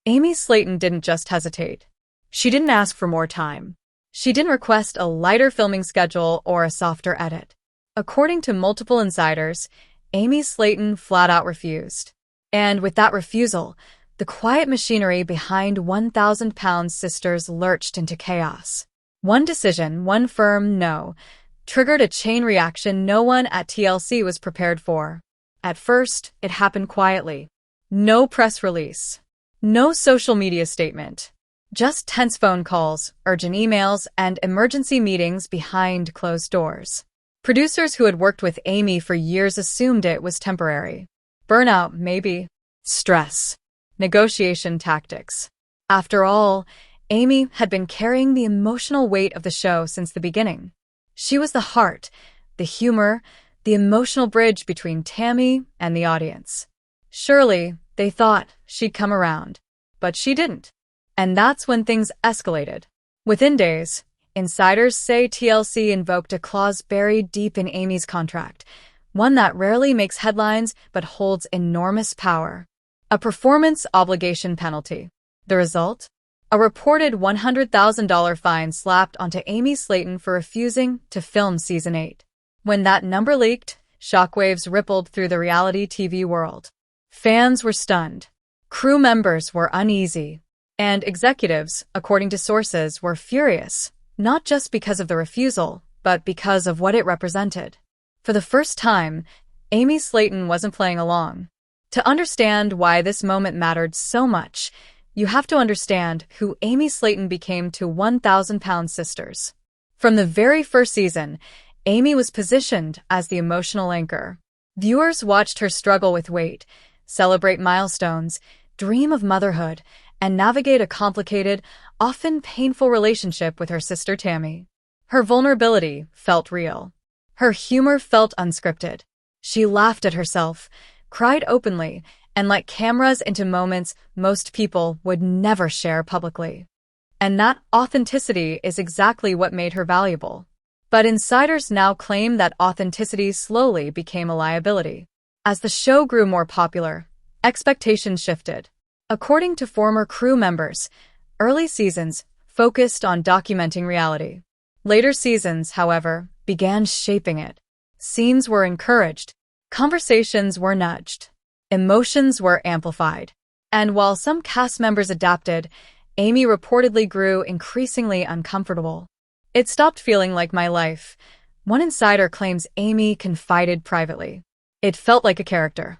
Amy Slaton didn't just hesitate. She didn't ask for more time. She didn't request a lighter filming schedule or a softer edit. According to multiple insiders, Amy Slaton flat out refused. And with that refusal, the quiet machinery behind 1,000-pound sisters lurched into chaos. One decision, one firm no, triggered a chain reaction no one at TLC was prepared for. At first, it happened quietly. No press release. No social media statement. Just tense phone calls, urgent emails, and emergency meetings behind closed doors. Producers who had worked with Amy for years assumed it was temporary. Burnout, maybe. Stress. Negotiation tactics. After all, Amy had been carrying the emotional weight of the show since the beginning. She was the heart, the humor, the emotional bridge between Tammy and the audience. Surely, they thought she'd come around. But she didn't. And that's when things escalated. Within days, insiders say TLC invoked a clause buried deep in Amy's contract, one that rarely makes headlines but holds enormous power. A performance obligation penalty. The result? A reported $100,000 fine slapped onto Amy Slaton for refusing to film Season 8. When that number leaked, shockwaves rippled through the reality TV world. Fans were stunned. Crew members were uneasy. And executives, according to sources, were furious, not just because of the refusal, but because of what it represented. For the first time, Amy Slaton wasn't playing along. To understand why this moment mattered so much, you have to understand who Amy Slaton became to 1,000-pound sisters. From the very first season, Amy was positioned as the emotional anchor. Viewers watched her struggle with weight, celebrate milestones, dream of motherhood, and navigate a complicated, often painful relationship with her sister Tammy. Her vulnerability felt real. Her humor felt unscripted. She laughed at herself, cried openly, and let cameras into moments most people would never share publicly. And that authenticity is exactly what made her valuable. But insiders now claim that authenticity slowly became a liability. As the show grew more popular, expectations shifted. According to former crew members, early seasons focused on documenting reality. Later seasons, however, began shaping it. Scenes were encouraged. Conversations were nudged. Emotions were amplified. And while some cast members adapted, Amy reportedly grew increasingly uncomfortable. It stopped feeling like my life. One insider claims Amy confided privately. It felt like a character.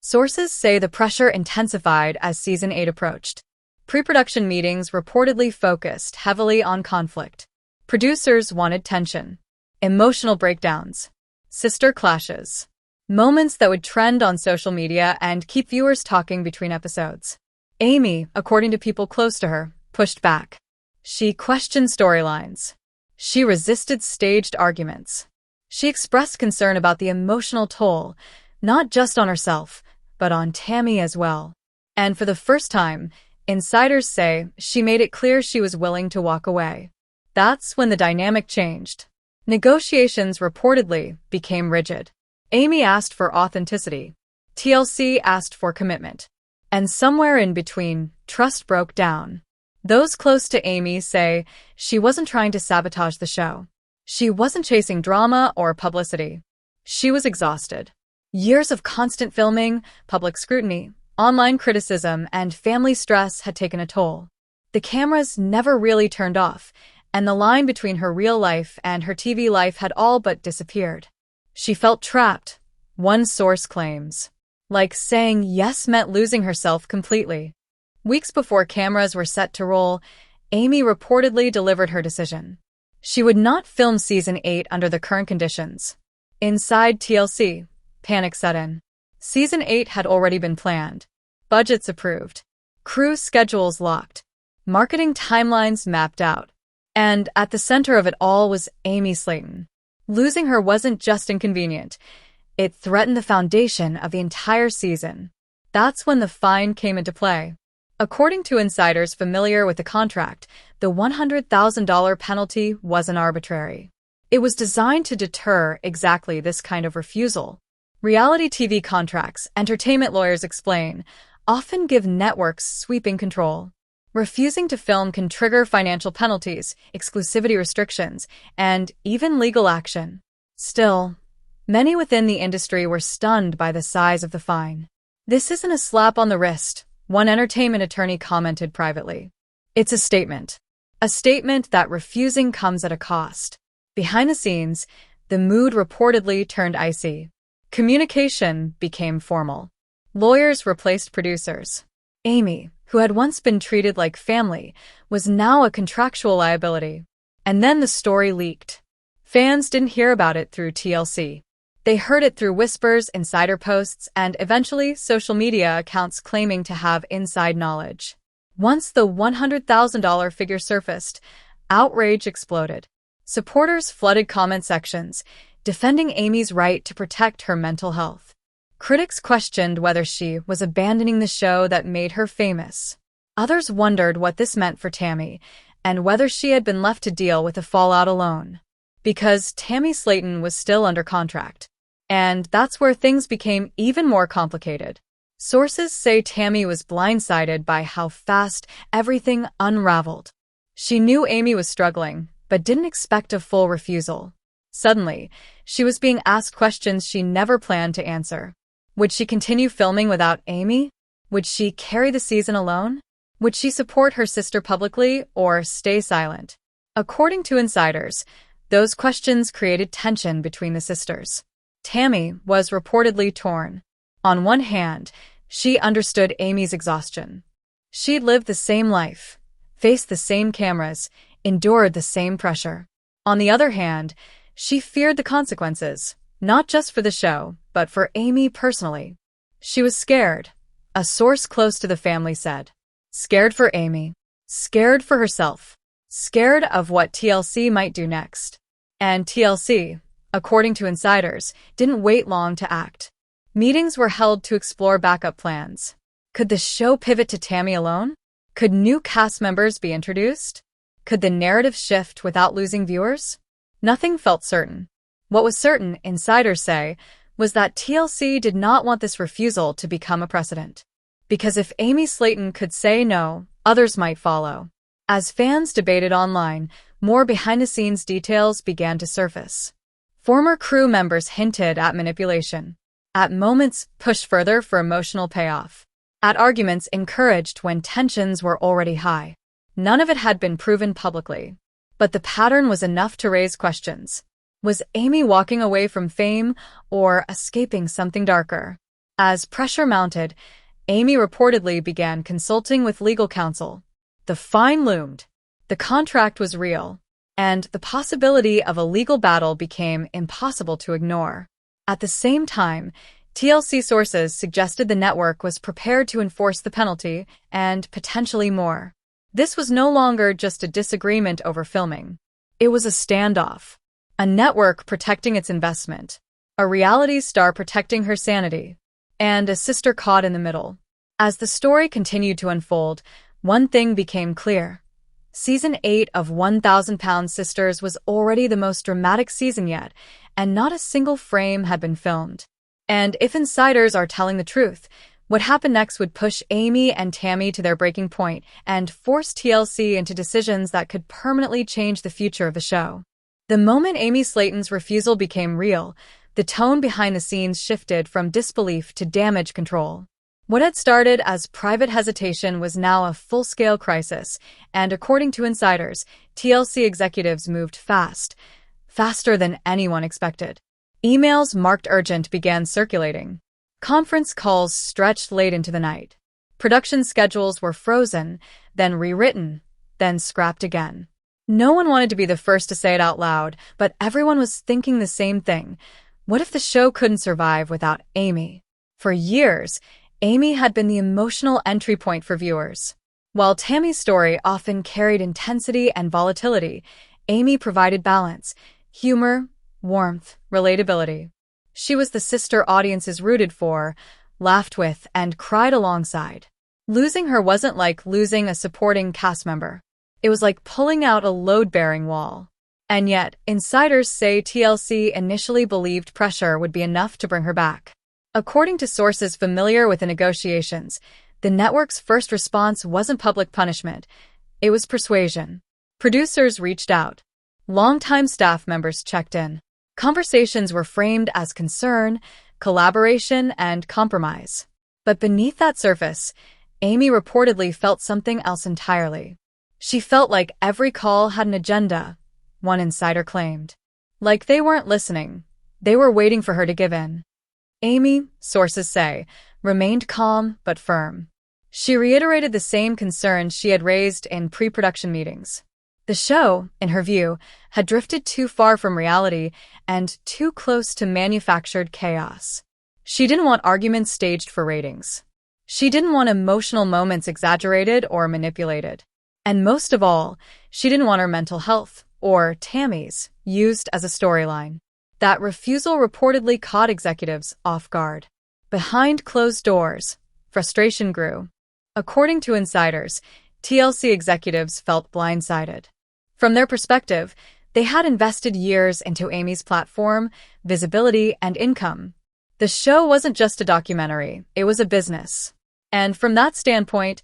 Sources say the pressure intensified as Season 8 approached. Pre-production meetings reportedly focused heavily on conflict. Producers wanted tension, emotional breakdowns, sister clashes, moments that would trend on social media and keep viewers talking between episodes. Amy, according to people close to her, pushed back. She questioned storylines. She resisted staged arguments. She expressed concern about the emotional toll, not just on herself, but on Tammy as well. And for the first time, insiders say she made it clear she was willing to walk away. That's when the dynamic changed. Negotiations reportedly became rigid. Amy asked for authenticity. TLC asked for commitment. And somewhere in between, trust broke down. Those close to Amy say she wasn't trying to sabotage the show. She wasn't chasing drama or publicity. She was exhausted. Years of constant filming, public scrutiny, online criticism, and family stress had taken a toll. The cameras never really turned off, and the line between her real life and her TV life had all but disappeared. She felt trapped, one source claims. Like saying yes meant losing herself completely. Weeks before cameras were set to roll, Amy reportedly delivered her decision. She would not film Season 8 under the current conditions. Inside TLC, panic set in. Season 8 had already been planned. Budgets approved. Crew schedules locked. Marketing timelines mapped out. And at the center of it all was Amy Slaton. Losing her wasn't just inconvenient. It threatened the foundation of the entire season. That's when the fine came into play. According to insiders familiar with the contract, the $100,000 penalty wasn't arbitrary. It was designed to deter exactly this kind of refusal. Reality TV contracts, entertainment lawyers explain, often give networks sweeping control. Refusing to film can trigger financial penalties, exclusivity restrictions, and even legal action. Still, many within the industry were stunned by the size of the fine. "This isn't a slap on the wrist," one entertainment attorney commented privately. "It's a statement. A statement that refusing comes at a cost." Behind the scenes, the mood reportedly turned icy. Communication became formal. Lawyers replaced producers. Amy, who had once been treated like family, was now a contractual liability. And then the story leaked. Fans didn't hear about it through TLC. They heard it through whispers, insider posts, and eventually social media accounts claiming to have inside knowledge. Once the $100,000 figure surfaced, outrage exploded. Supporters flooded comment sections, defending Amy's right to protect her mental health. Critics questioned whether she was abandoning the show that made her famous. Others wondered what this meant for Tammy, and whether she had been left to deal with the fallout alone. Because Tammy Slaton was still under contract. And that's where things became even more complicated. Sources say Tammy was blindsided by how fast everything unraveled. She knew Amy was struggling, but didn't expect a full refusal. Suddenly, she was being asked questions she never planned to answer. Would she continue filming without Amy? Would she carry the season alone? Would she support her sister publicly or stay silent? According to insiders, those questions created tension between the sisters. Tammy was reportedly torn. On one hand, she understood Amy's exhaustion. She'd lived the same life, faced the same cameras, endured the same pressure. On the other hand, she feared the consequences, not just for the show, but for Amy personally. She was scared, a source close to the family said. Scared for Amy. Scared for herself. Scared of what TLC might do next. And TLC, according to insiders, didn't wait long to act. Meetings were held to explore backup plans. Could the show pivot to Tammy alone? Could new cast members be introduced? Could the narrative shift without losing viewers? Nothing felt certain. What was certain, insiders say, was that TLC did not want this refusal to become a precedent. Because if Amy Slaton could say no, others might follow. As fans debated online, more behind-the-scenes details began to surface. Former crew members hinted at manipulation. At moments, pushed further for emotional payoff. At arguments encouraged when tensions were already high. None of it had been proven publicly. But the pattern was enough to raise questions. Was Amy walking away from fame or escaping something darker? As pressure mounted, Amy reportedly began consulting with legal counsel. The fine loomed. The contract was real, and the possibility of a legal battle became impossible to ignore. At the same time, TLC sources suggested the network was prepared to enforce the penalty and potentially more. This was no longer just a disagreement over filming. It was a standoff. A network protecting its investment. A reality star protecting her sanity. And a sister caught in the middle. As the story continued to unfold, one thing became clear. Season 8 of 1,000 Pound Sisters was already the most dramatic season yet, and not a single frame had been filmed. And if insiders are telling the truth, what happened next would push Amy and Tammy to their breaking point and force TLC into decisions that could permanently change the future of the show. The moment Amy Slaton's refusal became real, the tone behind the scenes shifted from disbelief to damage control. What had started as private hesitation was now a full-scale crisis, and according to insiders, TLC executives moved fast, faster than anyone expected. Emails marked urgent began circulating. Conference calls stretched late into the night. Production schedules were frozen, then rewritten, then scrapped again. No one wanted to be the first to say it out loud, but everyone was thinking the same thing. What if the show couldn't survive without Amy? For years, Amy had been the emotional entry point for viewers. While Tammy's story often carried intensity and volatility, Amy provided balance, humor, warmth, relatability. She was the sister audiences rooted for, laughed with, and cried alongside. Losing her wasn't like losing a supporting cast member. It was like pulling out a load-bearing wall. And yet, insiders say TLC initially believed pressure would be enough to bring her back. According to sources familiar with the negotiations, The network's first response wasn't public punishment. It was persuasion. Producers reached out. Longtime staff members checked in. Conversations were framed as concern, collaboration, and compromise. But beneath that surface, Amy reportedly felt something else entirely. She felt like every call had an agenda, one insider claimed. Like they weren't listening, they were waiting for her to give in. Amy, sources say, remained calm but firm. She reiterated the same concerns she had raised in pre-production meetings. The show, in her view, had drifted too far from reality and too close to manufactured chaos. She didn't want arguments staged for ratings. She didn't want emotional moments exaggerated or manipulated. And most of all, she didn't want her mental health, or Tammy's, used as a storyline. That refusal reportedly caught executives off guard. Behind closed doors, frustration grew. According to insiders, TLC executives felt blindsided. From their perspective, they had invested years into Amy's platform, visibility, and income. The show wasn't just a documentary, it was a business. And from that standpoint,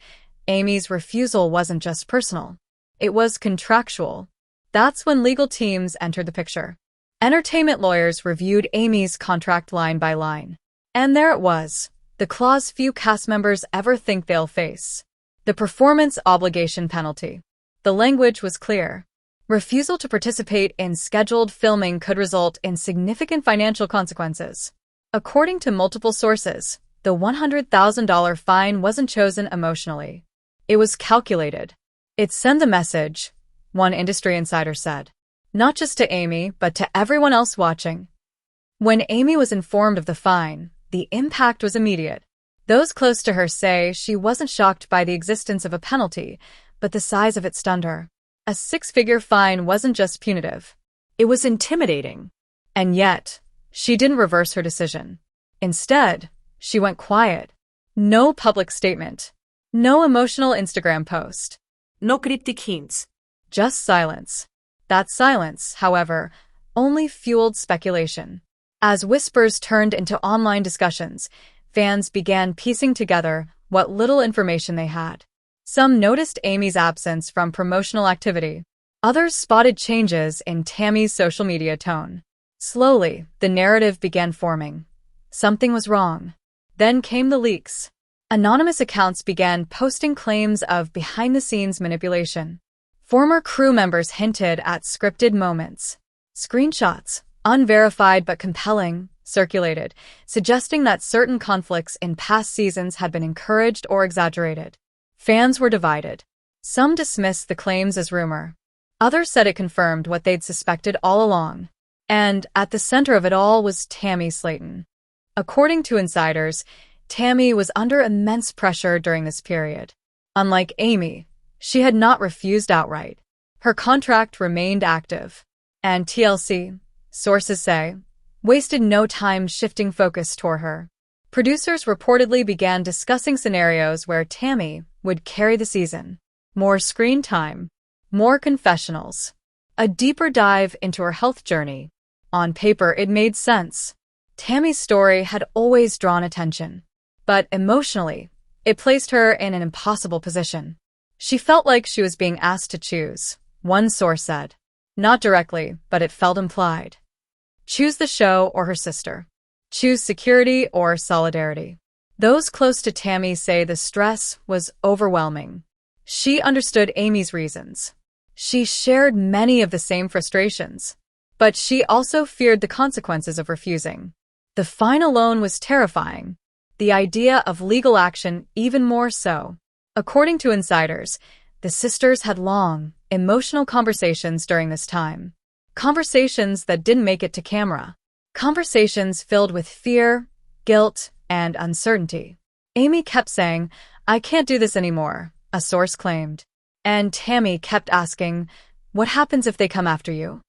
Amy's refusal wasn't just personal. It was contractual. That's when legal teams entered the picture. Entertainment lawyers reviewed Amy's contract line by line. And there it was, the clause few cast members ever think they'll face. The performance obligation penalty. The language was clear. Refusal to participate in scheduled filming could result in significant financial consequences. According to multiple sources, the $100,000 fine wasn't chosen emotionally. It was calculated. It sent a message, one industry insider said. Not just to Amy, but to everyone else watching. When Amy was informed of the fine, the impact was immediate. Those close to her say she wasn't shocked by the existence of a penalty, but the size of it stunned her. A six-figure fine wasn't just punitive. It was intimidating. And yet, she didn't reverse her decision. Instead, she went quiet. No public statement. No emotional Instagram post. No cryptic hints. Just silence. That silence, however, only fueled speculation. As whispers turned into online discussions, fans began piecing together what little information they had. Some noticed Amy's absence from promotional activity. Others spotted changes in Tammy's social media tone. Slowly, the narrative began forming. Something was wrong. Then came the leaks. Anonymous accounts began posting claims of behind-the-scenes manipulation. Former crew members hinted at scripted moments. Screenshots, unverified but compelling, circulated, suggesting that certain conflicts in past seasons had been encouraged or exaggerated. Fans were divided. Some dismissed the claims as rumor. Others said it confirmed what they'd suspected all along. And at the center of it all was Tammy Slaton. According to insiders, Tammy was under immense pressure during this period. Unlike Amy, she had not refused outright. Her contract remained active. And TLC, sources say, wasted no time shifting focus toward her. Producers reportedly began discussing scenarios where Tammy would carry the season. More screen time, more confessionals, a deeper dive into her health journey. On paper, it made sense. Tammy's story had always drawn attention. But emotionally, it placed her in an impossible position. She felt like she was being asked to choose, one source said. Not directly, but it felt implied. Choose the show or her sister. Choose security or solidarity. Those close to Tammy say the stress was overwhelming. She understood Amy's reasons. She shared many of the same frustrations. But she also feared the consequences of refusing. The fine alone was terrifying. The idea of legal action even more so. According to insiders, the sisters had long, emotional conversations during this time. Conversations that didn't make it to camera. Conversations filled with fear, guilt, and uncertainty. Amy kept saying, "I can't do this anymore," a source claimed. And Tammy kept asking, "What happens if they come after you?"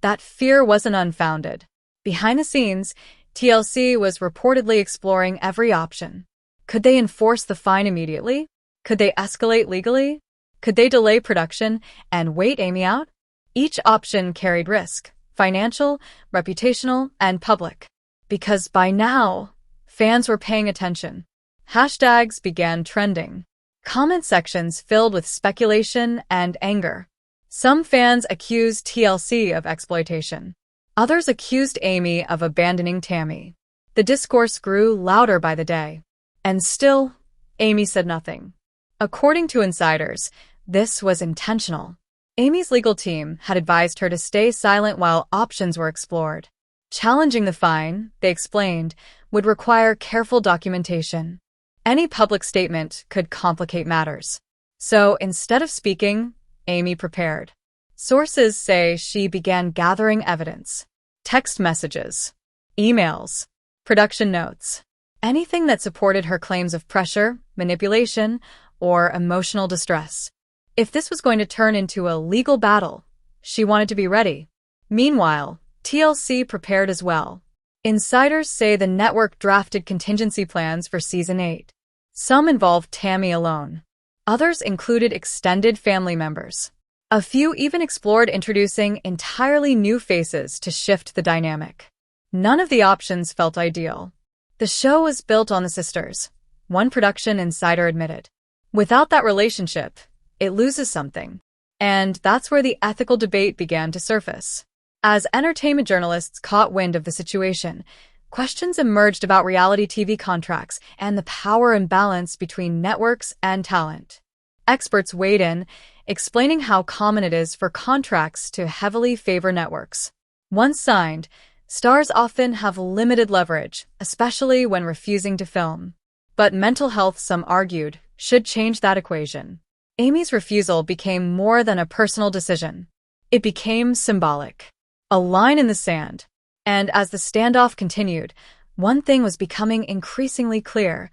That fear wasn't unfounded. Behind the scenes, TLC was reportedly exploring every option. Could they enforce the fine immediately? Could they escalate legally? Could they delay production and wait Amy out? Each option carried risk, financial, reputational, and public. Because by now, fans were paying attention. Hashtags began trending. Comment sections filled with speculation and anger. Some fans accused TLC of exploitation. Others accused Amy of abandoning Tammy. The discourse grew louder by the day. And still, Amy said nothing. According to insiders, this was intentional. Amy's legal team had advised her to stay silent while options were explored. Challenging the fine, they explained, would require careful documentation. Any public statement could complicate matters. So instead of speaking, Amy prepared. Sources say she began gathering evidence. Text messages, emails, production notes, anything that supported her claims of pressure, manipulation, or emotional distress. If this was going to turn into a legal battle, she wanted to be ready. Meanwhile, TLC prepared as well. Insiders say the network drafted contingency plans for Season 8. Some involved Tammy alone. Others included extended family members. A few even explored introducing entirely new faces to shift the dynamic. None of the options felt ideal. The show was built on the sisters, one production insider admitted. Without that relationship, it loses something. And that's where the ethical debate began to surface. As entertainment journalists caught wind of the situation, questions emerged about reality TV contracts and the power imbalance between networks and talent. Experts weighed in, explaining how common it is for contracts to heavily favor networks. Once signed, stars often have limited leverage, especially when refusing to film. But mental health, some argued, should change that equation. Amy's refusal became more than a personal decision. It became symbolic. A line in the sand. And as the standoff continued, one thing was becoming increasingly clear.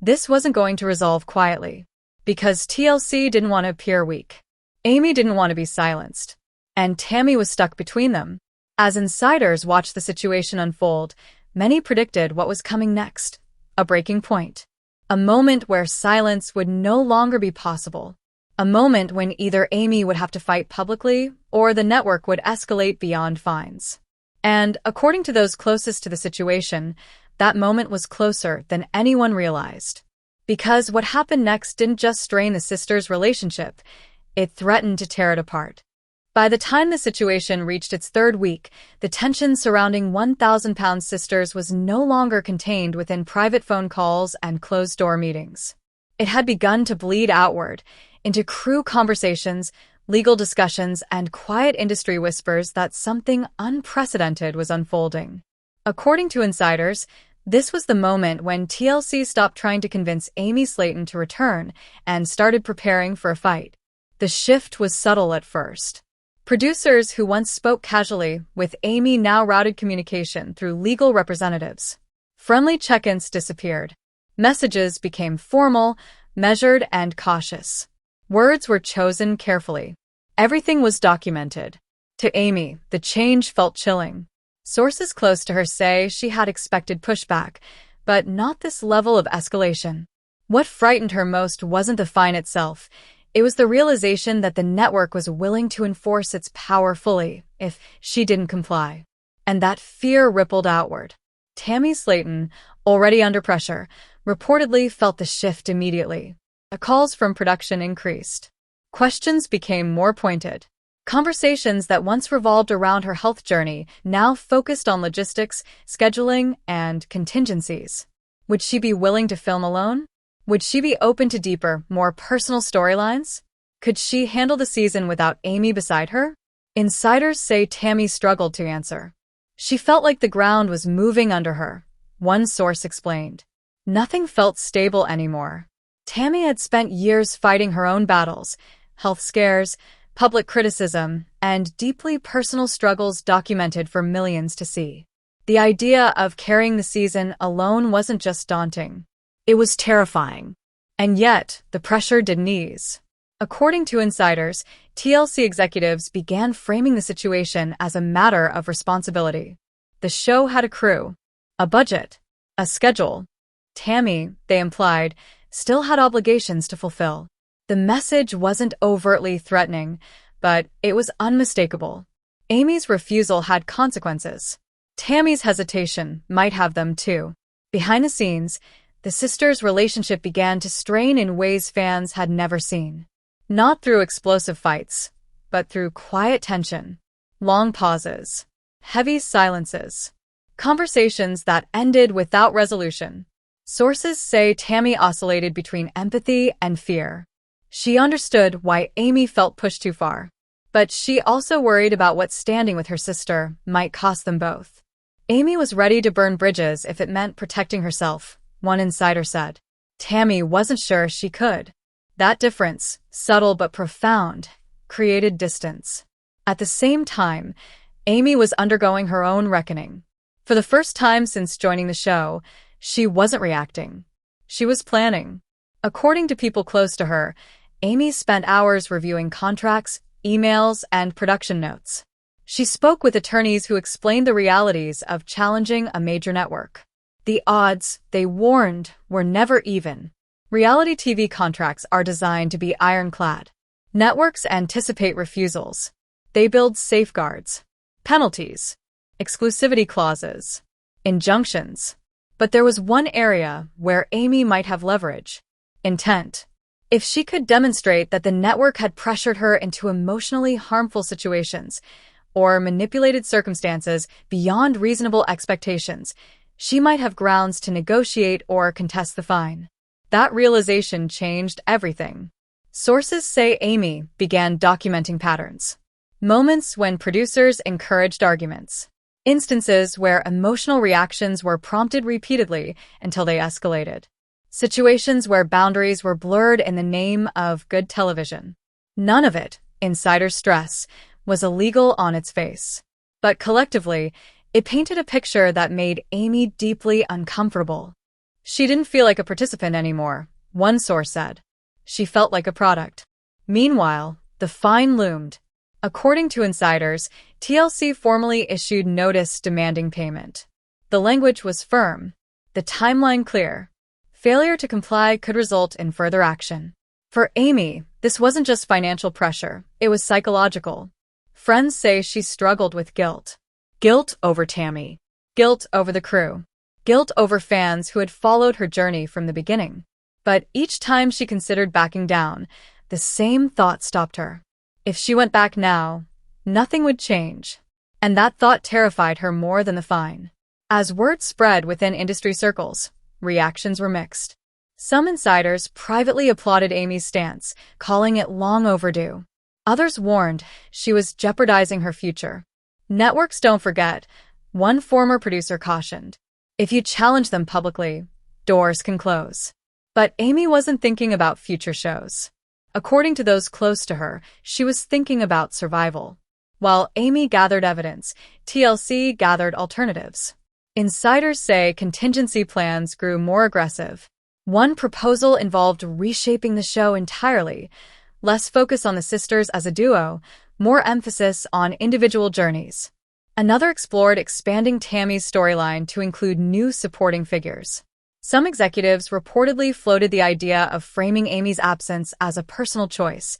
This wasn't going to resolve quietly. Because TLC didn't want to appear weak. Amy didn't want to be silenced. And Tammy was stuck between them. As insiders watched the situation unfold, many predicted what was coming next. A breaking point. A moment where silence would no longer be possible. A moment when either Amy would have to fight publicly or the network would escalate beyond fines. And according to those closest to the situation, that moment was closer than anyone realized. Because what happened next didn't just strain the sisters' relationship, it threatened to tear it apart. By the time the situation reached its third week, the tension surrounding 1,000-pound sisters was no longer contained within private phone calls and closed-door meetings. It had begun to bleed outward, into crew conversations, legal discussions, and quiet industry whispers that something unprecedented was unfolding. According to insiders, this was the moment when TLC stopped trying to convince Tammy Slaton to return and started preparing for a fight. The shift was subtle at first. Producers who once spoke casually with Amy now routed communication through legal representatives. Friendly check-ins disappeared. Messages became formal, measured, and cautious. Words were chosen carefully. Everything was documented. To Amy, the change felt chilling. Sources close to her say she had expected pushback, but not this level of escalation. What frightened her most wasn't the fine itself. It was the realization that the network was willing to enforce its power fully if she didn't comply. And that fear rippled outward. Tammy Slaton, already under pressure, reportedly felt the shift immediately. The calls from production increased. Questions became more pointed. Conversations that once revolved around her health journey now focused on logistics, scheduling, and contingencies. Would she be willing to film alone? Would she be open to deeper, more personal storylines? Could she handle the season without Amy beside her? Insiders say Tammy struggled to answer. She felt like the ground was moving under her, one source explained. Nothing felt stable anymore. Tammy had spent years fighting her own battles, health scares, public criticism, and deeply personal struggles documented for millions to see. The idea of carrying the season alone wasn't just daunting. It was terrifying. And yet, the pressure didn't ease. According to insiders, TLC executives began framing the situation as a matter of responsibility. The show had a crew, a budget, a schedule. Tammy, they implied, still had obligations to fulfill. The message wasn't overtly threatening, but it was unmistakable. Amy's refusal had consequences. Tammy's hesitation might have them too. Behind the scenes, the sisters' relationship began to strain in ways fans had never seen. Not through explosive fights, but through quiet tension, long pauses, heavy silences, conversations that ended without resolution. Sources say Tammy oscillated between empathy and fear. She understood why Amy felt pushed too far, but she also worried about what standing with her sister might cost them both. Amy was ready to burn bridges if it meant protecting herself, one insider said. Tammy wasn't sure she could. That difference, subtle but profound, created distance. At the same time, Amy was undergoing her own reckoning. For the first time since joining the show, she wasn't reacting. She was planning. According to people close to her, Amy spent hours reviewing contracts, emails, and production notes. She spoke with attorneys who explained the realities of challenging a major network. The odds, they warned, were never even. Reality TV contracts are designed to be ironclad. Networks anticipate refusals. They build safeguards, penalties, exclusivity clauses, injunctions. But there was one area where Amy might have leverage: intent. If she could demonstrate that the network had pressured her into emotionally harmful situations or manipulated circumstances beyond reasonable expectations, she might have grounds to negotiate or contest the fine. That realization changed everything. Sources say Amy began documenting patterns. Moments when producers encouraged arguments. Instances where emotional reactions were prompted repeatedly until they escalated. Situations where boundaries were blurred in the name of good television. None of it, insiders stress, was illegal on its face. But collectively, it painted a picture that made Amy deeply uncomfortable. She didn't feel like a participant anymore, one source said. She felt like a product. Meanwhile, the fine loomed. According to insiders, TLC formally issued notice demanding payment. The language was firm, the timeline clear. Failure to comply could result in further action. For Amy, this wasn't just financial pressure, it was psychological. Friends say she struggled with guilt. Guilt over Tammy. Guilt over the crew. Guilt over fans who had followed her journey from the beginning. But each time she considered backing down, the same thought stopped her. If she went back now, nothing would change. And that thought terrified her more than the fine. As word spread within industry circles, reactions were mixed. Some insiders privately applauded Amy's stance, calling it long overdue. Others warned she was jeopardizing her future. Networks don't forget, one former producer cautioned. If you challenge them publicly, doors can close. But Amy wasn't thinking about future shows. According to those close to her, she was thinking about survival. While Amy gathered evidence, TLC gathered alternatives. Insiders say contingency plans grew more aggressive. One proposal involved reshaping the show entirely, less focus on the sisters as a duo, more emphasis on individual journeys. Another explored expanding Tammy's storyline to include new supporting figures. Some executives reportedly floated the idea of framing Amy's absence as a personal choice,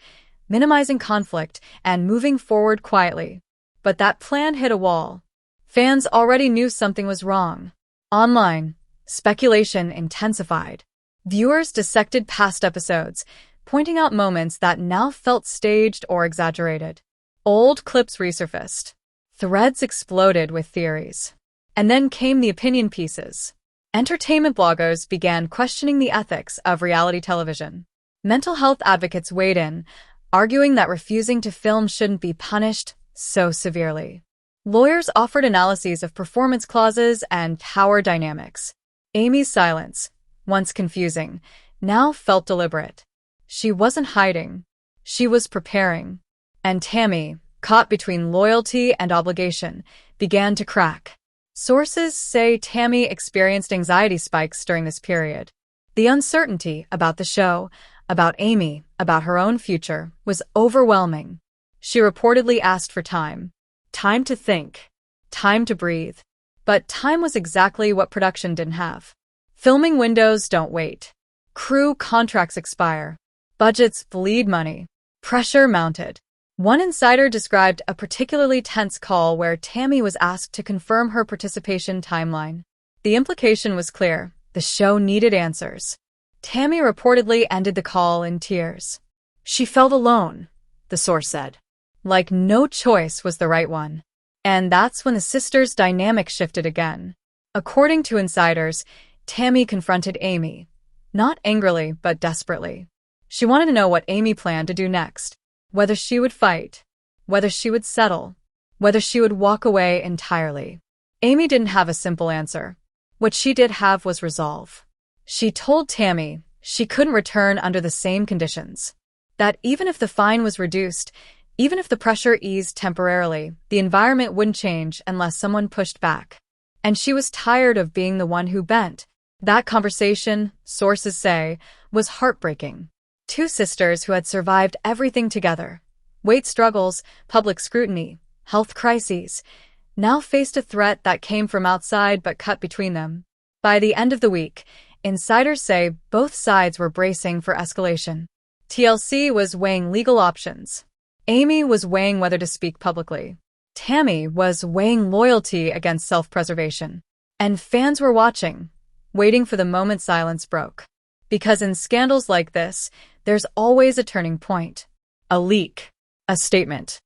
minimizing conflict and moving forward quietly. But that plan hit a wall. Fans already knew something was wrong. Online, speculation intensified. Viewers dissected past episodes, pointing out moments that now felt staged or exaggerated. Old clips resurfaced. Threads exploded with theories. And then came the opinion pieces. Entertainment bloggers began questioning the ethics of reality television. Mental health advocates weighed in, arguing that refusing to film shouldn't be punished so severely. Lawyers offered analyses of performance clauses and power dynamics. Amy's silence, once confusing, now felt deliberate. She wasn't hiding. She was preparing. And Tammy, caught between loyalty and obligation, began to crack. Sources say Tammy experienced anxiety spikes during this period. The uncertainty about the show, about Amy, about her own future, was overwhelming. She reportedly asked for time. Time to think. Time to breathe. But time was exactly what production didn't have. Filming windows don't wait. Crew contracts expire. Budgets bleed money. Pressure mounted. One insider described a particularly tense call where Tammy was asked to confirm her participation timeline. The implication was clear. The show needed answers. Tammy reportedly ended the call in tears. She felt alone, the source said. Like no choice was the right one. And that's when the sisters' dynamic shifted again. According to insiders, Tammy confronted Amy. Not angrily, but desperately. She wanted to know what Amy planned to do next. Whether she would fight. Whether she would settle. Whether she would walk away entirely. Amy didn't have a simple answer. What she did have was resolve. She told Tammy she couldn't return under the same conditions. That even if the fine was reduced, even if the pressure eased temporarily, the environment wouldn't change unless someone pushed back. And she was tired of being the one who bent. That conversation, sources say, was heartbreaking. Two sisters who had survived everything together. Weight struggles, public scrutiny, health crises, now faced a threat that came from outside but cut between them. By the end of the week, insiders say both sides were bracing for escalation. TLC was weighing legal options. Amy was weighing whether to speak publicly. Tammy was weighing loyalty against self-preservation. And fans were watching, waiting for the moment silence broke. Because in scandals like this, there's always a turning point. A leak. A statement.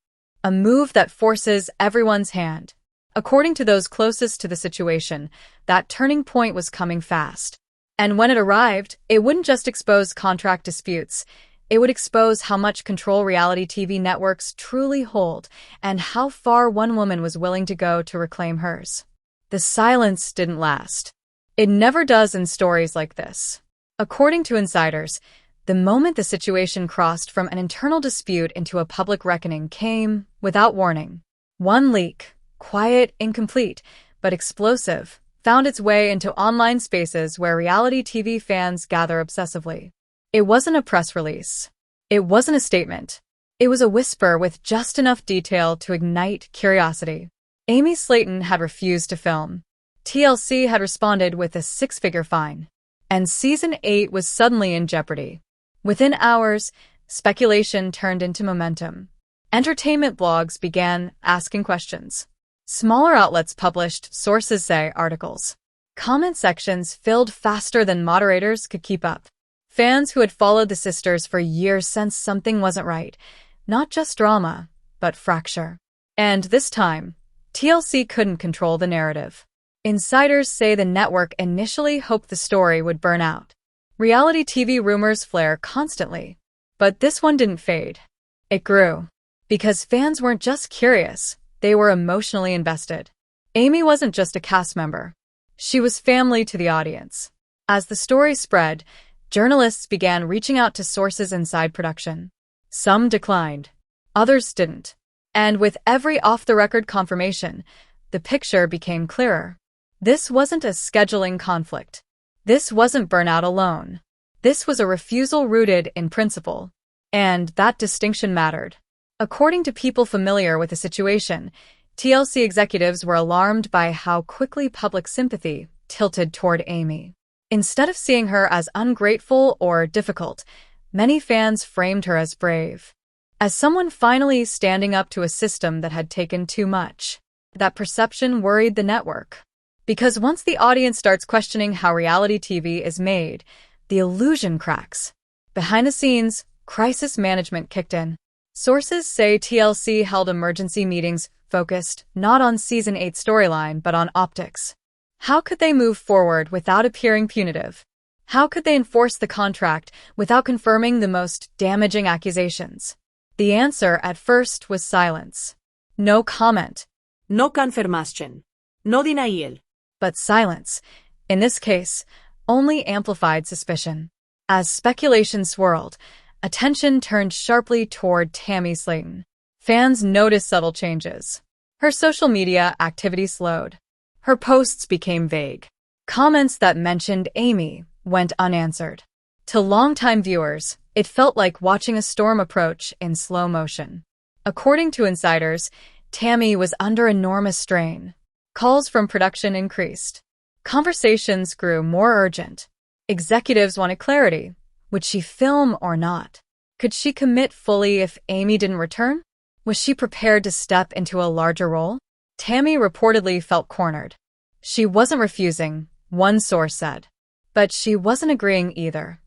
A move that forces everyone's hand. According to those closest to the situation, that turning point was coming fast. And when it arrived, it wouldn't just expose contract disputes. It would expose how much control reality TV networks truly hold and how far one woman was willing to go to reclaim hers. The silence didn't last. It never does in stories like this. According to insiders, the moment the situation crossed from an internal dispute into a public reckoning came without warning. One leak, quiet, incomplete, but explosive, found its way into online spaces where reality TV fans gather obsessively. It wasn't a press release. It wasn't a statement. It was a whisper with just enough detail to ignite curiosity. Tammy Slaton had refused to film. TLC had responded with a six-figure fine. And Season 8 was suddenly in jeopardy. Within hours, speculation turned into momentum. Entertainment blogs began asking questions. Smaller outlets published, sources say, articles. Comment sections filled faster than moderators could keep up. Fans who had followed the sisters for years sensed something wasn't right. Not just drama, but fracture. And this time, TLC couldn't control the narrative. Insiders say the network initially hoped the story would burn out. Reality TV rumors flare constantly. But this one didn't fade. It grew. Because fans weren't just curious, they were emotionally invested. Amy wasn't just a cast member. She was family to the audience. As the story spread, journalists began reaching out to sources inside production. Some declined. Others didn't. And with every off-the-record confirmation, the picture became clearer. This wasn't a scheduling conflict. This wasn't burnout alone. This was a refusal rooted in principle. And that distinction mattered. According to people familiar with the situation, TLC executives were alarmed by how quickly public sympathy tilted toward Amy. Instead of seeing her as ungrateful or difficult, many fans framed her as brave. As someone finally standing up to a system that had taken too much. That perception worried the network. Because once the audience starts questioning how reality TV is made, the illusion cracks. Behind the scenes, crisis management kicked in. Sources say TLC held emergency meetings focused not on Season 8 storyline but on optics. How could they move forward without appearing punitive? How could they enforce the contract without confirming the most damaging accusations? The answer at first was silence. No comment. No confirmation. No denial. But silence, in this case, only amplified suspicion. As speculation swirled, attention turned sharply toward Tammy Slaton. Fans noticed subtle changes. Her social media activity slowed. Her posts became vague. Comments that mentioned Amy went unanswered. To longtime viewers, it felt like watching a storm approach in slow motion. According to insiders, Tammy was under enormous strain. Calls from production increased. Conversations grew more urgent. Executives wanted clarity. Would she film or not? Could she commit fully if Amy didn't return? Was she prepared to step into a larger role? Tammy reportedly felt cornered. She wasn't refusing, one source said. But she wasn't agreeing either.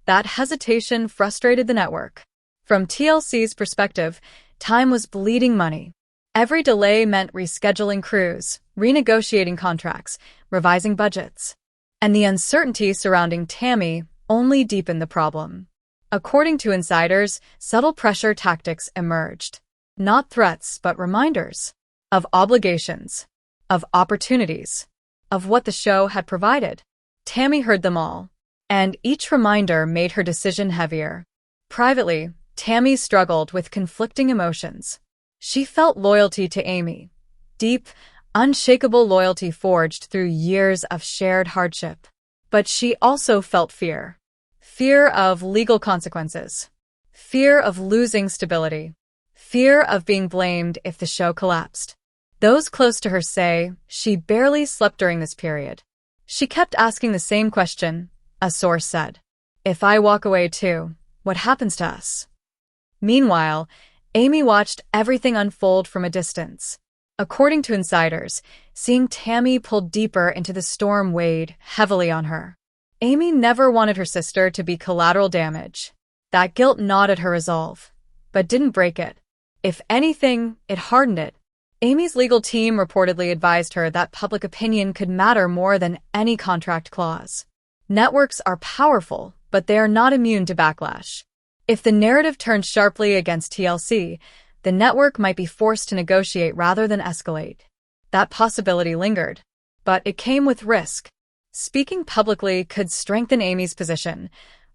That hesitation frustrated the network. From TLC's perspective, time was bleeding money. Every delay meant rescheduling crews, renegotiating contracts, revising budgets. And the uncertainty surrounding Tammy only deepened the problem. According to insiders, subtle pressure tactics emerged. Not threats, but reminders. Of obligations. Of opportunities. Of what the show had provided. Tammy heard them all. And each reminder made her decision heavier. Privately, Tammy struggled with conflicting emotions. She felt loyalty to Amy. Deep, unshakable loyalty forged through years of shared hardship. But she also felt fear. Fear of legal consequences. Fear of losing stability. Fear of being blamed if the show collapsed. Those close to her say she barely slept during this period. She kept asking the same question, a source said. If I walk away too, what happens to us? Meanwhile, Amy watched everything unfold from a distance. According to insiders, seeing Tammy pulled deeper into the storm weighed heavily on her. Amy never wanted her sister to be collateral damage. That guilt gnawed at her resolve, but didn't break it. If anything, it hardened it. Amy's legal team reportedly advised her that public opinion could matter more than any contract clause. Networks are powerful, but they are not immune to backlash. If the narrative turned sharply against TLC, the network might be forced to negotiate rather than escalate. That possibility lingered, but it came with risk. Speaking publicly could strengthen Amy's position,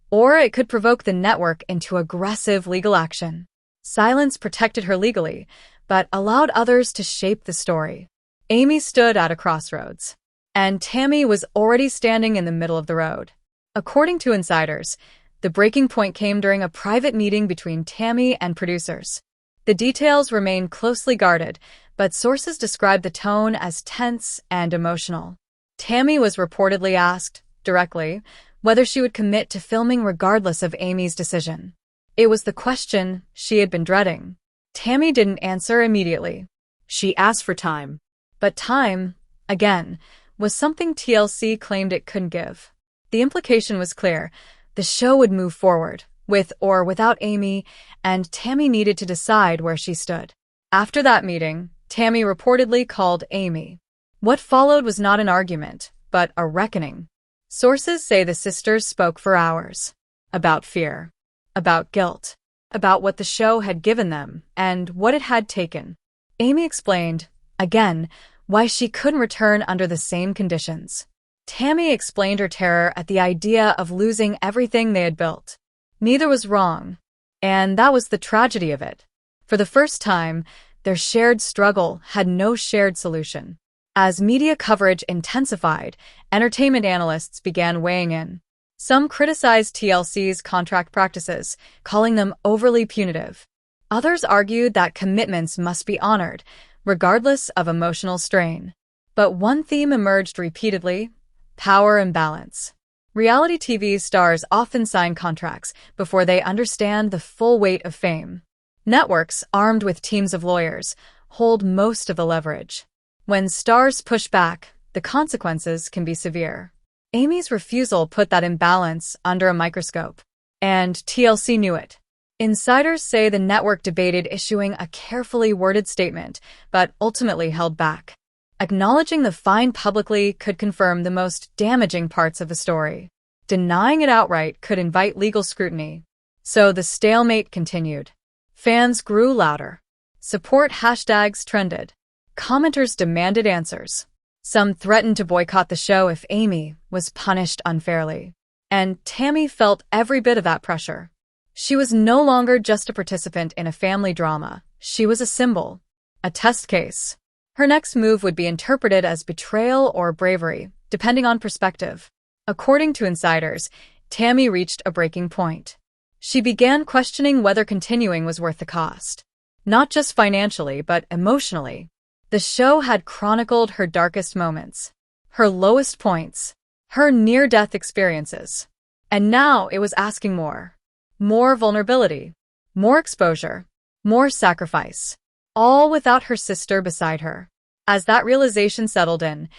or it could provoke the network into aggressive legal action. Silence protected her legally, but allowed others to shape the story. Amy stood at a crossroads, and Tammy was already standing in the middle of the road. According to insiders, the breaking point came during a private meeting between Tammy and producers. The details remain closely guarded, but sources describe the tone as tense and emotional. Tammy was reportedly asked, directly, whether she would commit to filming regardless of Amy's decision. It was the question she had been dreading. Tammy didn't answer immediately. She asked for time. But time, again, was something TLC claimed it couldn't give. The implication was clear. The show would move forward, with or without Amy, and Tammy needed to decide where she stood. After that meeting, Tammy reportedly called Amy. What followed was not an argument, but a reckoning. Sources say the sisters spoke for hours. About fear. About guilt. About what the show had given them, and what it had taken. Amy explained, again, why she couldn't return under the same conditions. Tammy explained her terror at the idea of losing everything they had built. Neither was wrong, and that was the tragedy of it. For the first time, their shared struggle had no shared solution. As media coverage intensified, entertainment analysts began weighing in. Some criticized TLC's contract practices, calling them overly punitive. Others argued that commitments must be honored, regardless of emotional strain. But one theme emerged repeatedly: power imbalance. Reality TV stars often sign contracts before they understand the full weight of fame. Networks, armed with teams of lawyers, hold most of the leverage. When stars push back, the consequences can be severe. Amy's refusal put that imbalance under a microscope, and TLC knew it. Insiders say the network debated issuing a carefully worded statement, but ultimately held back. Acknowledging the fine publicly could confirm the most damaging parts of the story. Denying it outright could invite legal scrutiny. So the stalemate continued. Fans grew louder. Support hashtags trended. Commenters demanded answers. Some threatened to boycott the show if Amy was punished unfairly. And Tammy felt every bit of that pressure. She was no longer just a participant in a family drama. She was a symbol, a test case. Her next move would be interpreted as betrayal or bravery, depending on perspective. According to insiders, Tammy reached a breaking point. She began questioning whether continuing was worth the cost. Not just financially, but emotionally. The show had chronicled her darkest moments, her lowest points, her near-death experiences. And now it was asking more. More vulnerability, more exposure, more sacrifice, all without her sister beside her. As that realization settled in,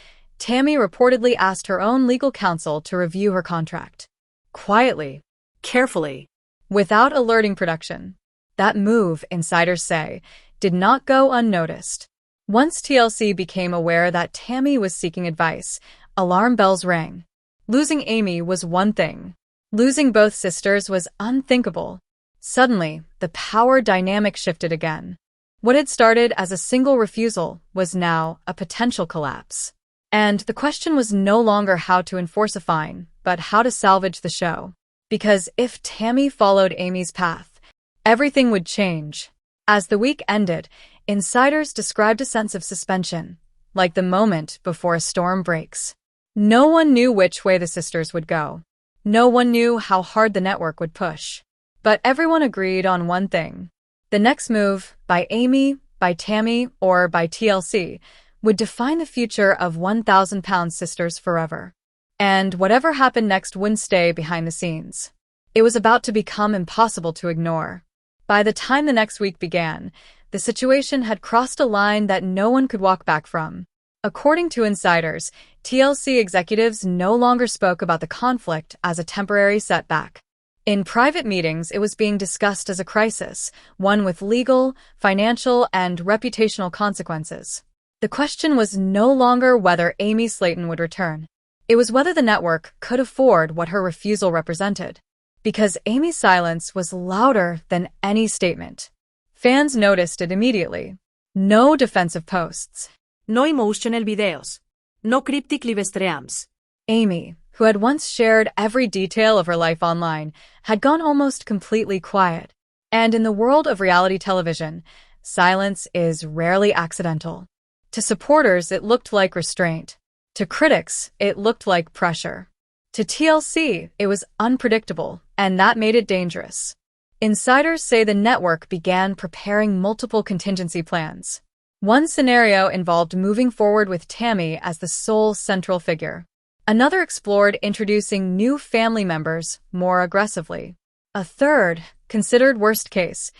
Tammy reportedly asked her own legal counsel to review her contract. Quietly, Carefully. without alerting production. That move, insiders say, did not go unnoticed. Once TLC became aware that Tammy was seeking advice, alarm bells rang. Losing Amy was one thing. Losing both sisters was unthinkable. Suddenly, the power dynamic shifted again. What had started as a single refusal was now a potential collapse. And the question was no longer how to enforce a fine, but how to salvage the show. Because if Tammy followed Amy's path, everything would change. As the week ended, insiders described a sense of suspension, like the moment before a storm breaks. No one knew which way the sisters would go. No one knew how hard the network would push. But everyone agreed on one thing. The next move, by Amy, by Tammy, or by TLC, would define the future of 1,000-pound sisters forever. And whatever happened next wouldn't stay behind the scenes. It was about to become impossible to ignore. By the time the next week began, the situation had crossed a line that no one could walk back from. According to insiders, TLC executives no longer spoke about the conflict as a temporary setback. In private meetings, it was being discussed as a crisis, one with legal, financial, and reputational consequences. The question was no longer whether Amy Slaton would return. It was whether the network could afford what her refusal represented. Because Amy's silence was louder than any statement. Fans noticed it immediately. No defensive posts. No emotional videos. No cryptic live streams. Amy, who had once shared every detail of her life online, had gone almost completely quiet. And in the world of reality television, silence is rarely accidental. To supporters, it looked like restraint. To critics, it looked like pressure. To TLC, it was unpredictable, and that made it dangerous. Insiders say the network began preparing multiple contingency plans. One scenario involved moving forward with Tammy as the sole central figure. Another explored introducing new family members more aggressively. A third, considered worst case,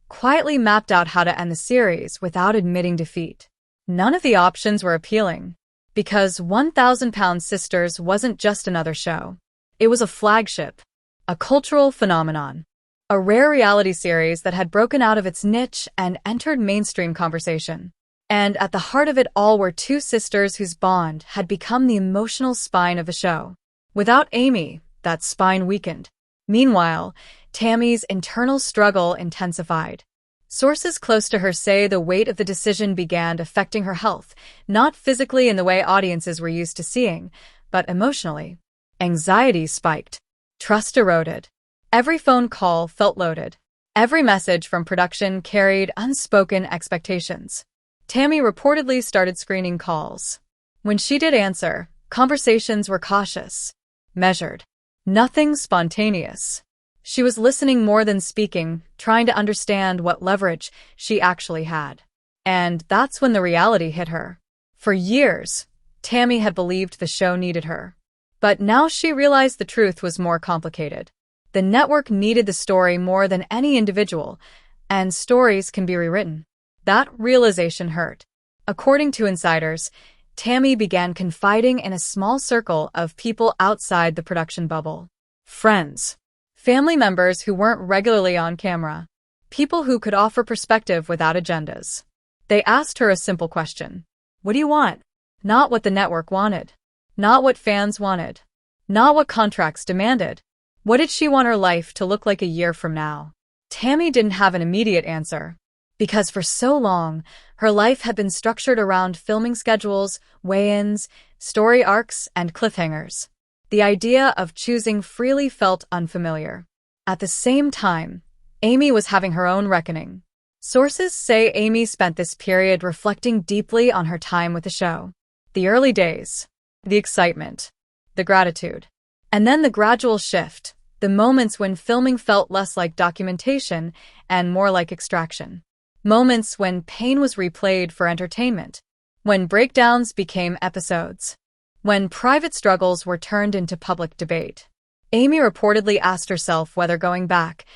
quietly mapped out how to end the series without admitting defeat. None of the options were appealing. Because 1,000-Pound Sisters wasn't just another show. It was a flagship, a cultural phenomenon, a rare reality series that had broken out of its niche and entered mainstream conversation. And at the heart of it all were two sisters whose bond had become the emotional spine of the show. Without Amy, that spine weakened. Meanwhile, Tammy's internal struggle intensified. Sources close to her say the weight of the decision began affecting her health, not physically in the way audiences were used to seeing, but emotionally. Anxiety spiked. Trust eroded. Every phone call felt loaded. Every message from production carried unspoken expectations. Tammy reportedly started screening calls. When she did answer, conversations were cautious, measured, nothing spontaneous. She was listening more than speaking, trying to understand what leverage she actually had. And that's when the reality hit her. For years, Tammy had believed the show needed her. But now she realized the truth was more complicated. The network needed the story more than any individual, and stories can be rewritten. That realization hurt. According to insiders, Tammy began confiding in a small circle of people outside the production bubble. Friends. Family members who weren't regularly on camera. People who could offer perspective without agendas. They asked her a simple question. What do you want? Not what the network wanted. Not what fans wanted. Not what contracts demanded. What did she want her life to look like a year from now? Tammy didn't have an immediate answer. Because for so long, her life had been structured around filming schedules, weigh-ins, story arcs, and cliffhangers. The idea of choosing freely felt unfamiliar. At the same time, Amy was having her own reckoning. Sources say Amy spent this period reflecting deeply on her time with the show. The early days, the excitement, the gratitude, and then the gradual shift, the moments when filming felt less like documentation and more like extraction. Moments when pain was replayed for entertainment, when breakdowns became episodes. When private struggles were turned into public debate. Amy reportedly asked herself whether going back,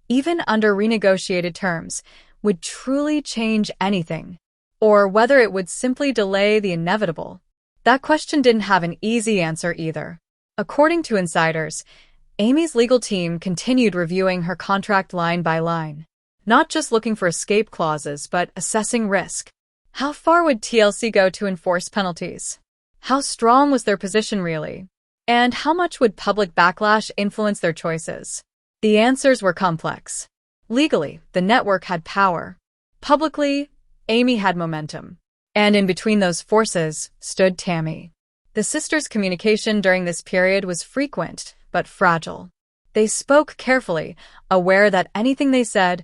even under renegotiated terms, would truly change anything, or whether it would simply delay the inevitable. That question didn't have an easy answer either. According to insiders, Amy's legal team continued reviewing her contract line by line, not just looking for escape clauses, but assessing risk. How far would TLC go to enforce penalties? How strong was their position really? And how much would public backlash influence their choices? The answers were complex. Legally, the network had power. Publicly, Amy had momentum. And in between those forces stood Tammy. The sisters' communication during this period was frequent, but fragile. They spoke carefully, aware that anything they said,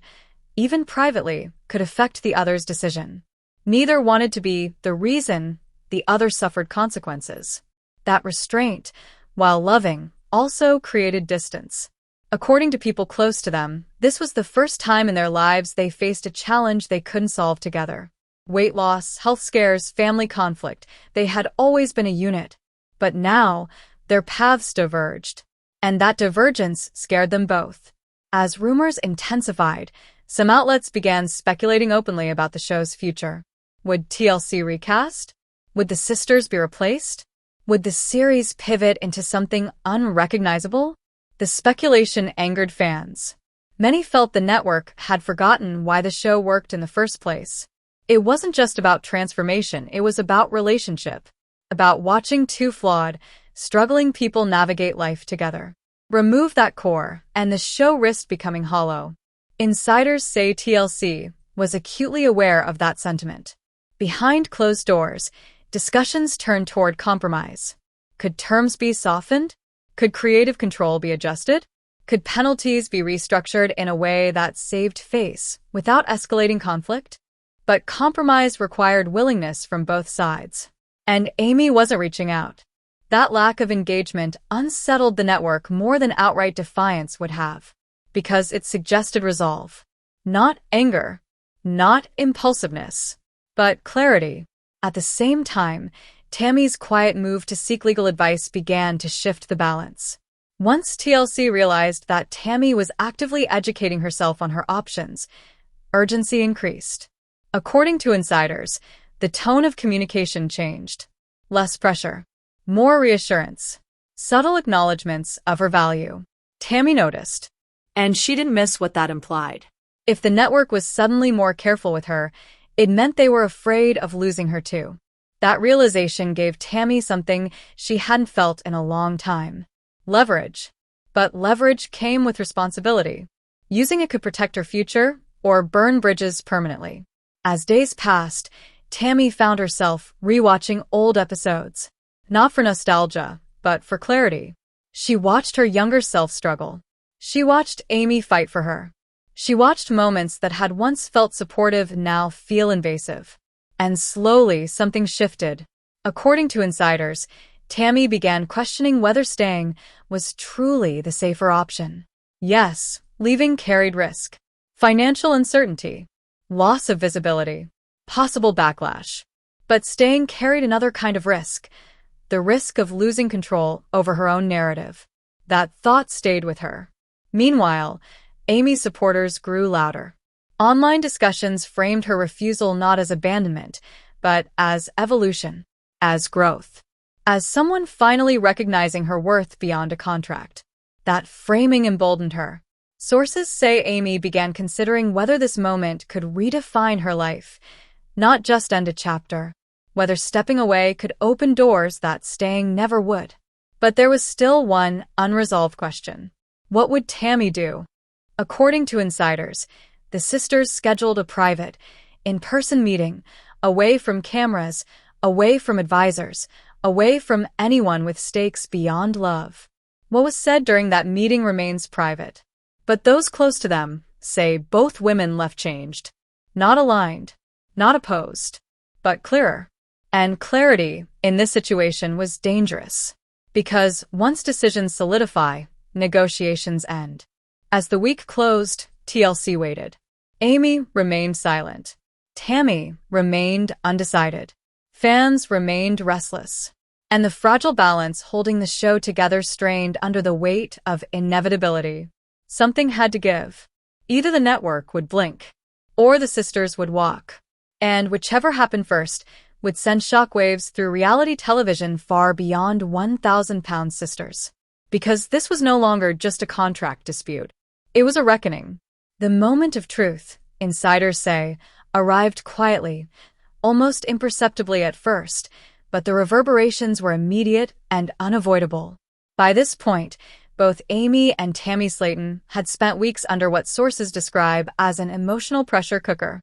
even privately, could affect the other's decision. Neither wanted to be the reason the other suffered consequences. That restraint, while loving, also created distance. According to people close to them, this was the first time in their lives they faced a challenge they couldn't solve together. Weight loss, health scares, family conflict, they had always been a unit. But now, their paths diverged. And that divergence scared them both. As rumors intensified, some outlets began speculating openly about the show's future. Would TLC recast? Would the sisters be replaced? Would the series pivot into something unrecognizable? The speculation angered fans. Many felt the network had forgotten why the show worked in the first place. It wasn't just about transformation, it was about relationship. About watching two flawed, struggling people navigate life together. Remove that core, and the show risked becoming hollow. Insiders say TLC was acutely aware of that sentiment. Behind closed doors, discussions turned toward compromise. Could terms be softened? Could creative control be adjusted? Could penalties be restructured in a way that saved face without escalating conflict? But compromise required willingness from both sides. And Amy wasn't reaching out. That lack of engagement unsettled the network more than outright defiance would have, because it suggested resolve. Not anger, not impulsiveness, but clarity. At the same time, Tammy's quiet move to seek legal advice began to shift the balance. Once TLC realized that Tammy was actively educating herself on her options, urgency increased. According to insiders, the tone of communication changed. Less pressure, more reassurance, subtle acknowledgments of her value. Tammy noticed. And she didn't miss what that implied. If the network was suddenly more careful with her, it meant they were afraid of losing her too. That realization gave Tammy something she hadn't felt in a long time. Leverage. But leverage came with responsibility. Using it could protect her future or burn bridges permanently. As days passed, Tammy found herself rewatching old episodes. Not for nostalgia, but for clarity. She watched her younger self struggle. She watched Amy fight for her. She watched moments that had once felt supportive now feel invasive. And slowly, something shifted. According to insiders, Tammy began questioning whether staying was truly the safer option. Yes, leaving carried risk. Financial uncertainty. Loss of visibility. Possible backlash. But staying carried another kind of risk. The risk of losing control over her own narrative. That thought stayed with her. Meanwhile, Amy's supporters grew louder. Online discussions framed her refusal not as abandonment, but as evolution, as growth, as someone finally recognizing her worth beyond a contract. That framing emboldened her. Sources say Amy began considering whether this moment could redefine her life, not just end a chapter, whether stepping away could open doors that staying never would. But there was still one unresolved question. What would Tammy do? According to insiders, the sisters scheduled a private, in-person meeting, away from cameras, away from advisors, away from anyone with stakes beyond love. What was said during that meeting remains private. But those close to them say both women left changed. Not aligned, not opposed, but clearer. And clarity in this situation was dangerous. Because once decisions solidify, negotiations end. As the week closed, TLC waited. Amy remained silent. Tammy remained undecided. Fans remained restless. And the fragile balance holding the show together strained under the weight of inevitability. Something had to give. Either the network would blink, or the sisters would walk. And whichever happened first, would send shockwaves through reality television far beyond 1,000-pound sisters. Because this was no longer just a contract dispute. It was a reckoning. The moment of truth, insiders say, arrived quietly, almost imperceptibly at first, but the reverberations were immediate and unavoidable. By this point, both Amy and Tammy Slaton had spent weeks under what sources describe as an emotional pressure cooker.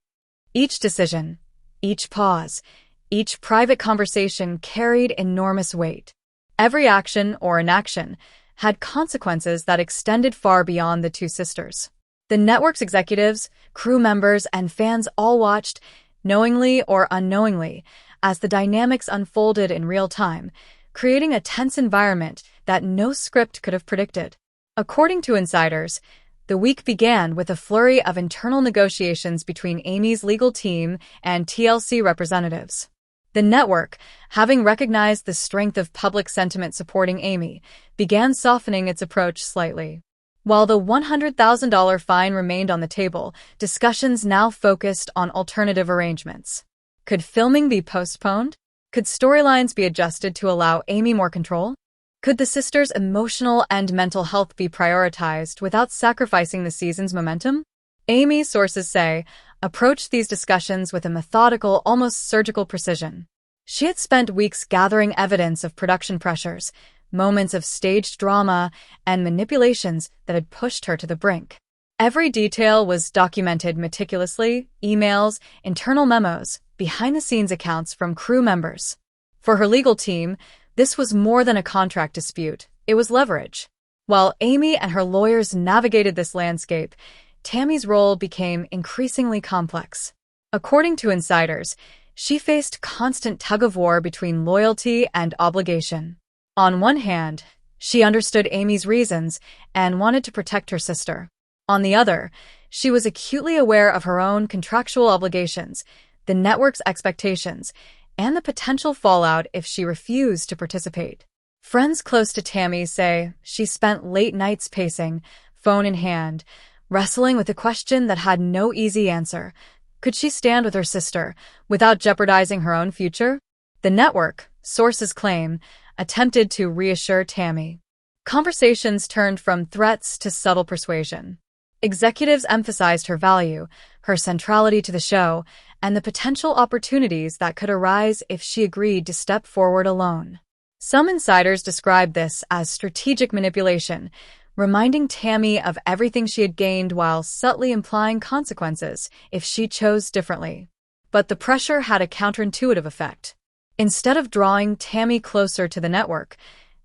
Each decision, each pause, each private conversation carried enormous weight. Every action or inaction had consequences that extended far beyond the two sisters. The network's executives, crew members, and fans all watched, knowingly or unknowingly, as the dynamics unfolded in real time, creating a tense environment that no script could have predicted. According to insiders, the week began with a flurry of internal negotiations between Amy's legal team and TLC representatives. The network, having recognized the strength of public sentiment supporting Amy, began softening its approach slightly. While the $100,000 fine remained on the table, discussions now focused on alternative arrangements. Could filming be postponed? Could storylines be adjusted to allow Amy more control? Could the sisters' emotional and mental health be prioritized without sacrificing the season's momentum? Amy, sources say, approached these discussions with a methodical, almost surgical precision. She had spent weeks gathering evidence of production pressures, moments of staged drama, and manipulations that had pushed her to the brink. Every detail was documented meticulously: emails, internal memos, behind-the-scenes accounts from crew members. For her legal team, this was more than a contract dispute. It was leverage. While Amy and her lawyers navigated this landscape, Tammy's role became increasingly complex. According to insiders, she faced constant tug-of-war between loyalty and obligation. On one hand, she understood Amy's reasons and wanted to protect her sister. On the other, she was acutely aware of her own contractual obligations, the network's expectations, and the potential fallout if she refused to participate. Friends close to Tammy say she spent late nights pacing, phone in hand, wrestling with a question that had no easy answer. Could she stand with her sister without jeopardizing her own future? The network, sources claim, attempted to reassure Tammy. Conversations turned from threats to subtle persuasion. Executives emphasized her value, her centrality to the show, and the potential opportunities that could arise if she agreed to step forward alone. Some insiders described this as strategic manipulation, reminding Tammy of everything she had gained while subtly implying consequences if she chose differently. But the pressure had a counterintuitive effect. Instead of drawing Tammy closer to the network,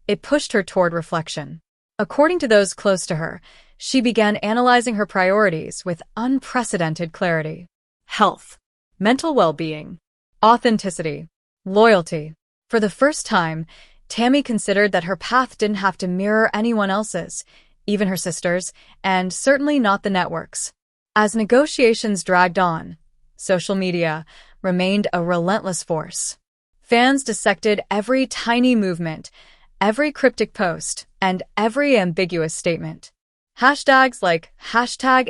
it pushed her toward reflection. According to those close to her, she began analyzing her priorities with unprecedented clarity. Health, mental well-being, authenticity, loyalty. For the first time, Tammy considered that her path didn't have to mirror anyone else's, even her sister's, and certainly not the network's. As negotiations dragged on, social media remained a relentless force. Fans dissected every tiny movement, every cryptic post, and every ambiguous statement. Hashtags like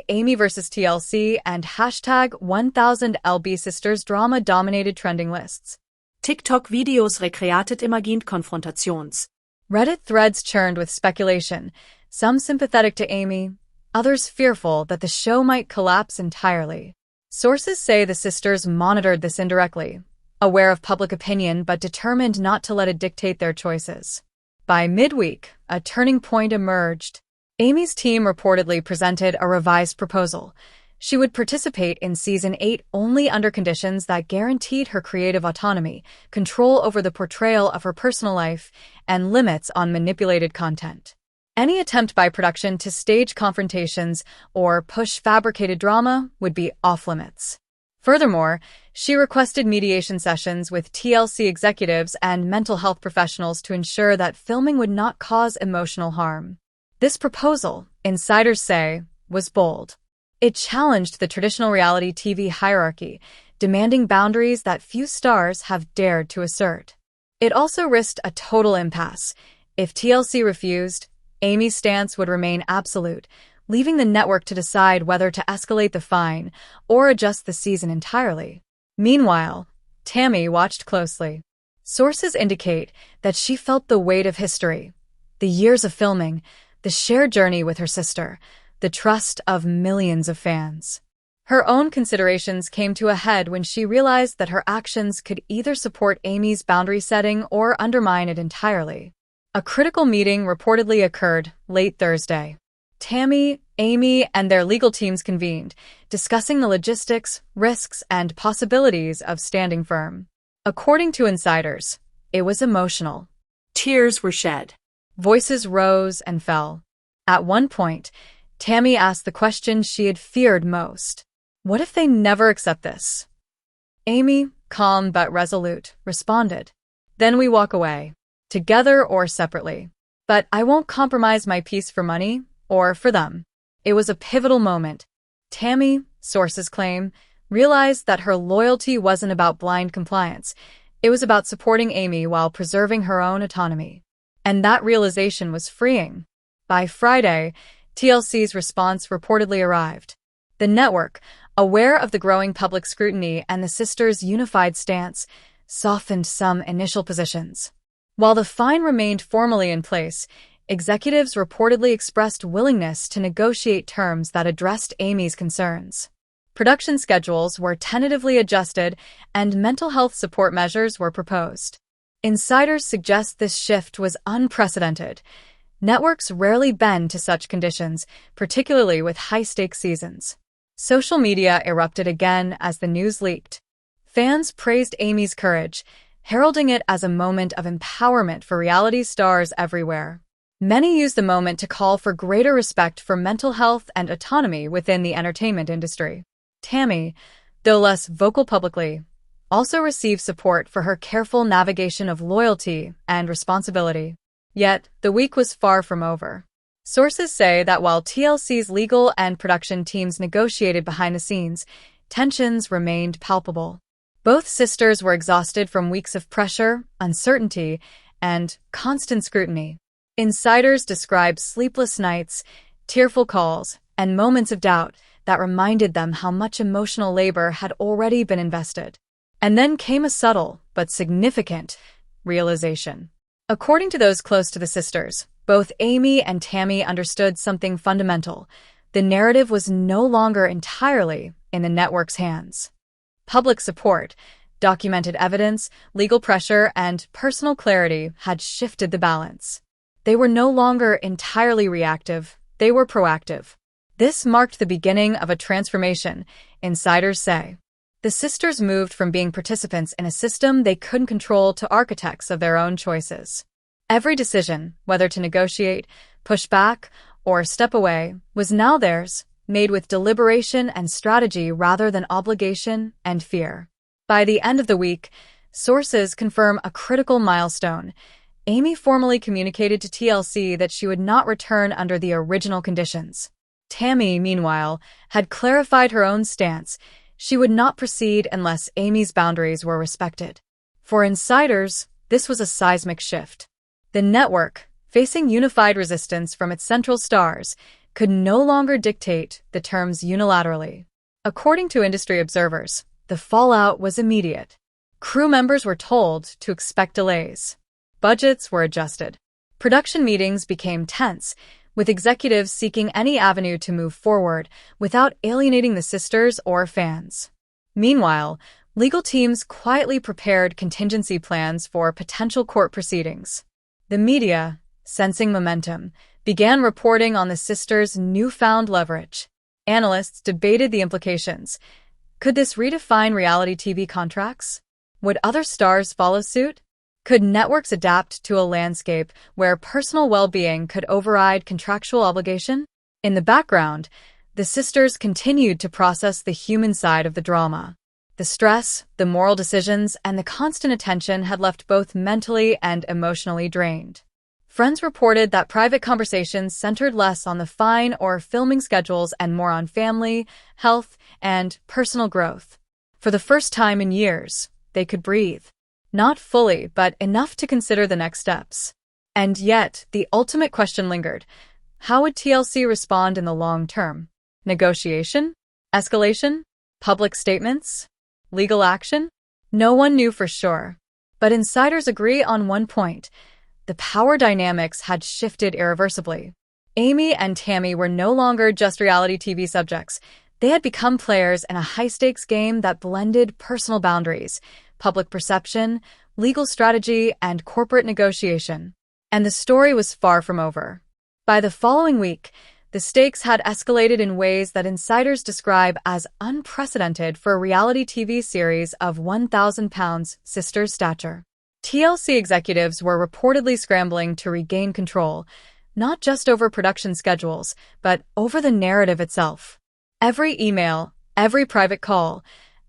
#Amy vs. TLC and #1000LB Sisters Drama dominated trending lists. TikTok-Videos recreated imagined Konfrontations. Reddit threads churned with speculation, some sympathetic to Amy, others fearful that the show might collapse entirely. Sources say the sisters monitored this indirectly, aware of public opinion but determined not to let it dictate their choices. By midweek, a turning point emerged. Amy's team reportedly presented a revised proposal. She would participate in Season 8 only under conditions that guaranteed her creative autonomy, control over the portrayal of her personal life, and limits on manipulated content. Any attempt by production to stage confrontations or push fabricated drama would be off-limits. Furthermore, she requested mediation sessions with TLC executives and mental health professionals to ensure that filming would not cause emotional harm. This proposal, insiders say, was bold. It challenged the traditional reality TV hierarchy, demanding boundaries that few stars have dared to assert. It also risked a total impasse. If TLC refused, Amy's stance would remain absolute, leaving the network to decide whether to escalate the fine or adjust the season entirely. Meanwhile, Tammy watched closely. Sources indicate that she felt the weight of history, the years of filming, the shared journey with her sister, the trust of millions of fans. Her own considerations came to a head when she realized that her actions could either support Amy's boundary setting or undermine it entirely. A critical meeting reportedly occurred late Thursday. Tammy, Amy, and their legal teams convened, discussing the logistics, risks, and possibilities of standing firm. According to insiders, it was emotional. Tears were shed. Voices rose and fell. At one point, Tammy asked the question she had feared most. What if they never accept this? Amy, calm but resolute, responded. Then we walk away, together or separately. But I won't compromise my peace for money or for them. It was a pivotal moment. Tammy, sources claim, realized that her loyalty wasn't about blind compliance. It was about supporting Amy while preserving her own autonomy. And that realization was freeing. By Friday, TLC's response reportedly arrived. The network, aware of the growing public scrutiny and the sisters' unified stance, softened some initial positions. While the fine remained formally in place, executives reportedly expressed willingness to negotiate terms that addressed Amy's concerns. Production schedules were tentatively adjusted, and mental health support measures were proposed. Insiders suggest this shift was unprecedented. Networks rarely bend to such conditions, particularly with high-stakes seasons. Social media erupted again as the news leaked. Fans praised Amy's courage, heralding it as a moment of empowerment for reality stars everywhere. Many used the moment to call for greater respect for mental health and autonomy within the entertainment industry. Tammy, though less vocal publicly, also received support for her careful navigation of loyalty and responsibility. Yet, the week was far from over. Sources say that while TLC's legal and production teams negotiated behind the scenes, tensions remained palpable. Both sisters were exhausted from weeks of pressure, uncertainty, and constant scrutiny. Insiders described sleepless nights, tearful calls, and moments of doubt that reminded them how much emotional labor had already been invested. And then came a subtle but significant realization. According to those close to the sisters, both Amy and Tammy understood something fundamental. The narrative was no longer entirely in the network's hands. Public support, documented evidence, legal pressure, and personal clarity had shifted the balance. They were no longer entirely reactive, they were proactive. This marked the beginning of a transformation, insiders say. The sisters moved from being participants in a system they couldn't control to architects of their own choices. Every decision, whether to negotiate, push back, or step away, was now theirs, made with deliberation and strategy rather than obligation and fear. By the end of the week, sources confirm a critical milestone. Amy formally communicated to TLC that she would not return under the original conditions. Tammy, meanwhile, had clarified her own stance. She would not proceed unless Amy's boundaries were respected. For insiders, this was a seismic shift. The network, facing unified resistance from its central stars, could no longer dictate the terms unilaterally. According to industry observers, the fallout was immediate. Crew members were told to expect delays. Budgets were adjusted. Production meetings became tense, with executives seeking any avenue to move forward without alienating the sisters or fans. Meanwhile, legal teams quietly prepared contingency plans for potential court proceedings. The media, sensing momentum, began reporting on the sisters' newfound leverage. Analysts debated the implications. Could this redefine reality TV contracts? Would other stars follow suit? Could networks adapt to a landscape where personal well-being could override contractual obligation? In the background, the sisters continued to process the human side of the drama. The stress, the moral decisions, and the constant attention had left both mentally and emotionally drained. Friends reported that private conversations centered less on the fine or filming schedules and more on family, health, and personal growth. For the first time in years, they could breathe. Not fully, but enough to consider the next steps. And yet, the ultimate question lingered. How would TLC respond in the long term? Negotiation? Escalation? Public statements? Legal action? No one knew for sure. But insiders agree on one point. The power dynamics had shifted irreversibly. Amy and Tammy were no longer just reality TV subjects. They had become players in a high-stakes game that blended personal boundaries, public perception, legal strategy, and corporate negotiation. And the story was far from over. By the following week, the stakes had escalated in ways that insiders describe as unprecedented for a reality TV series of 1,000 pounds sisters' stature. TLC executives were reportedly scrambling to regain control, not just over production schedules, but over the narrative itself. Every email, every private call,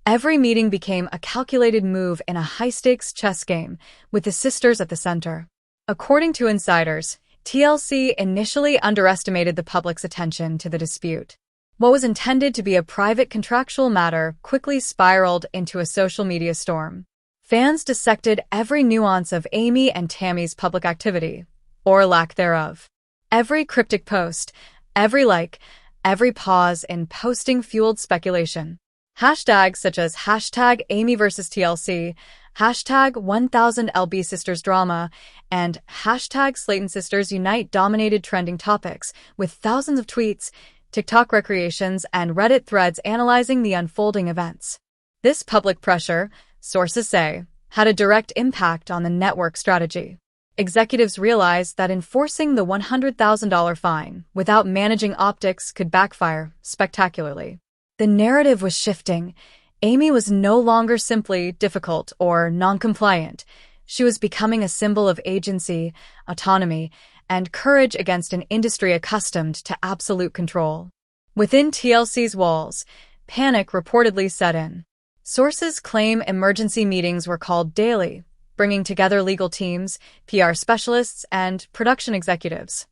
every meeting became a calculated move in a high-stakes chess game, with the sisters at the center. According to insiders, TLC initially underestimated the public's attention to the dispute. What was intended to be a private contractual matter quickly spiraled into a social media storm. Fans dissected every nuance of Amy and Tammy's public activity, or lack thereof. Every cryptic post, every like, every pause in posting fueled speculation. Hashtags such as hashtag Amy vs. TLC, hashtag 1000LB Sisters Drama, and hashtag Slaton Sisters Unite dominated trending topics, with thousands of tweets, TikTok recreations, and Reddit threads analyzing the unfolding events. This public pressure, sources say, had a direct impact on the network strategy. Executives realized that enforcing the $100,000 fine without managing optics could backfire spectacularly. The narrative was shifting. Amy was no longer simply difficult or non-compliant. She was becoming a symbol of agency, autonomy, and courage against an industry accustomed to absolute control. Within TLC's walls, panic reportedly set in. Sources claim emergency meetings were called daily, bringing together legal teams, PR specialists, and production executives.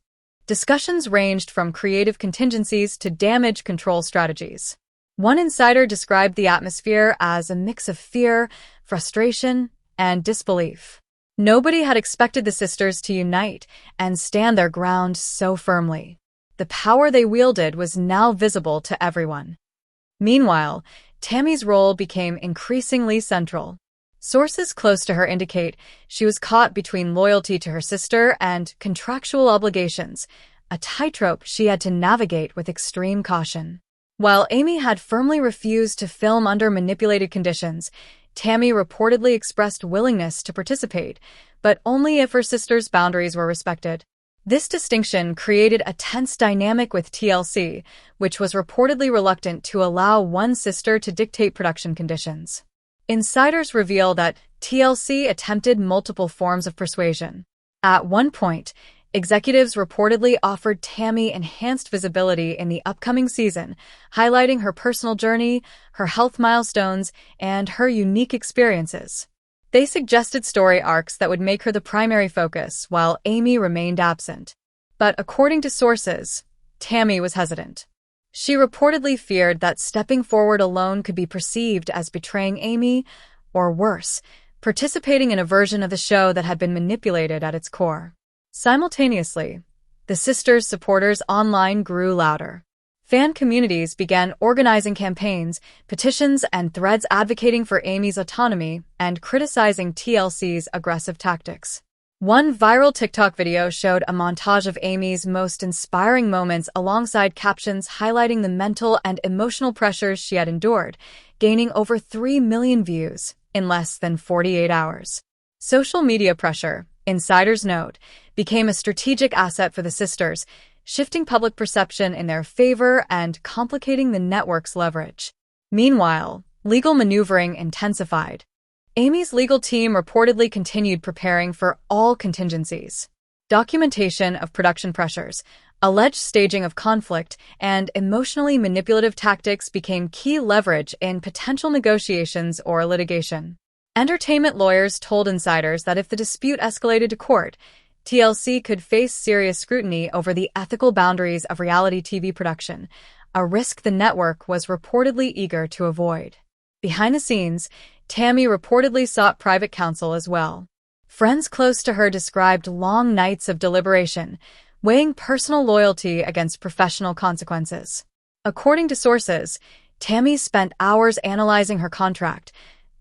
Discussions ranged from creative contingencies to damage control strategies. One insider described the atmosphere as a mix of fear, frustration, and disbelief. Nobody had expected the sisters to unite and stand their ground so firmly. The power they wielded was now visible to everyone. Meanwhile, Tammy's role became increasingly central. Sources close to her indicate she was caught between loyalty to her sister and contractual obligations, a tightrope she had to navigate with extreme caution. While Amy had firmly refused to film under manipulated conditions, Tammy reportedly expressed willingness to participate, but only if her sister's boundaries were respected. This distinction created a tense dynamic with TLC, which was reportedly reluctant to allow one sister to dictate production conditions. Insiders reveal that TLC attempted multiple forms of persuasion. At one point, executives reportedly offered Tammy enhanced visibility in the upcoming season, highlighting her personal journey, her health milestones, and her unique experiences. They suggested story arcs that would make her the primary focus, while Amy remained absent. But according to sources, Tammy was hesitant. She reportedly feared that stepping forward alone could be perceived as betraying Amy, or worse, participating in a version of the show that had been manipulated at its core. Simultaneously, the sisters' supporters online grew louder. Fan communities began organizing campaigns, petitions, and threads advocating for Amy's autonomy and criticizing TLC's aggressive tactics. One viral TikTok video showed a montage of Amy's most inspiring moments alongside captions highlighting the mental and emotional pressures she had endured, gaining over 3 million views in less than 48 hours. Social media pressure, insiders note, became a strategic asset for the sisters, shifting public perception in their favor and complicating the network's leverage. Meanwhile, legal maneuvering intensified. Amy's legal team reportedly continued preparing for all contingencies. Documentation of production pressures, alleged staging of conflict, and emotionally manipulative tactics became key leverage in potential negotiations or litigation. Entertainment lawyers told insiders that if the dispute escalated to court, TLC could face serious scrutiny over the ethical boundaries of reality TV production, a risk the network was reportedly eager to avoid. Behind the scenes, Tammy reportedly sought private counsel as well. Friends close to her described long nights of deliberation, weighing personal loyalty against professional consequences. According to sources, Tammy spent hours analyzing her contract,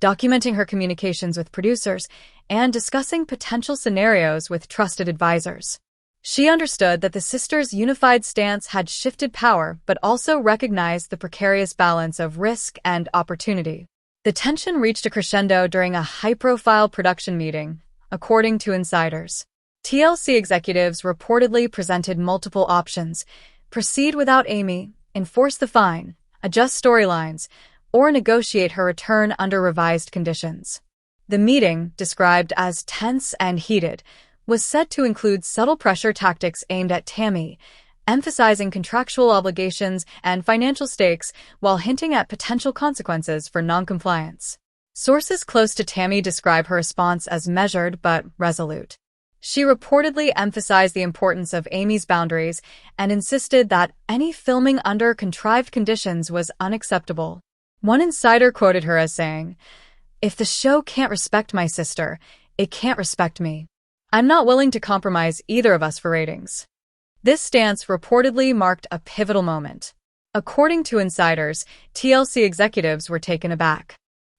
documenting her communications with producers and discussing potential scenarios with trusted advisors. She understood that the sisters' unified stance had shifted power, but also recognized the precarious balance of risk and opportunity. The tension reached a crescendo during a high-profile production meeting, according to insiders. TLC executives reportedly presented multiple options: proceed without Amy, enforce the fine, adjust storylines, or negotiate her return under revised conditions. The meeting, described as tense and heated, was said to include subtle pressure tactics aimed at Tammy, emphasizing contractual obligations and financial stakes while hinting at potential consequences for noncompliance. Sources close to Tammy describe her response as measured but resolute. She reportedly emphasized the importance of Amy's boundaries and insisted that any filming under contrived conditions was unacceptable. One insider quoted her as saying, "If the show can't respect my sister, it can't respect me. I'm not willing to compromise either of us for ratings." This stance reportedly marked a pivotal moment. According to insiders, TLC executives were taken aback.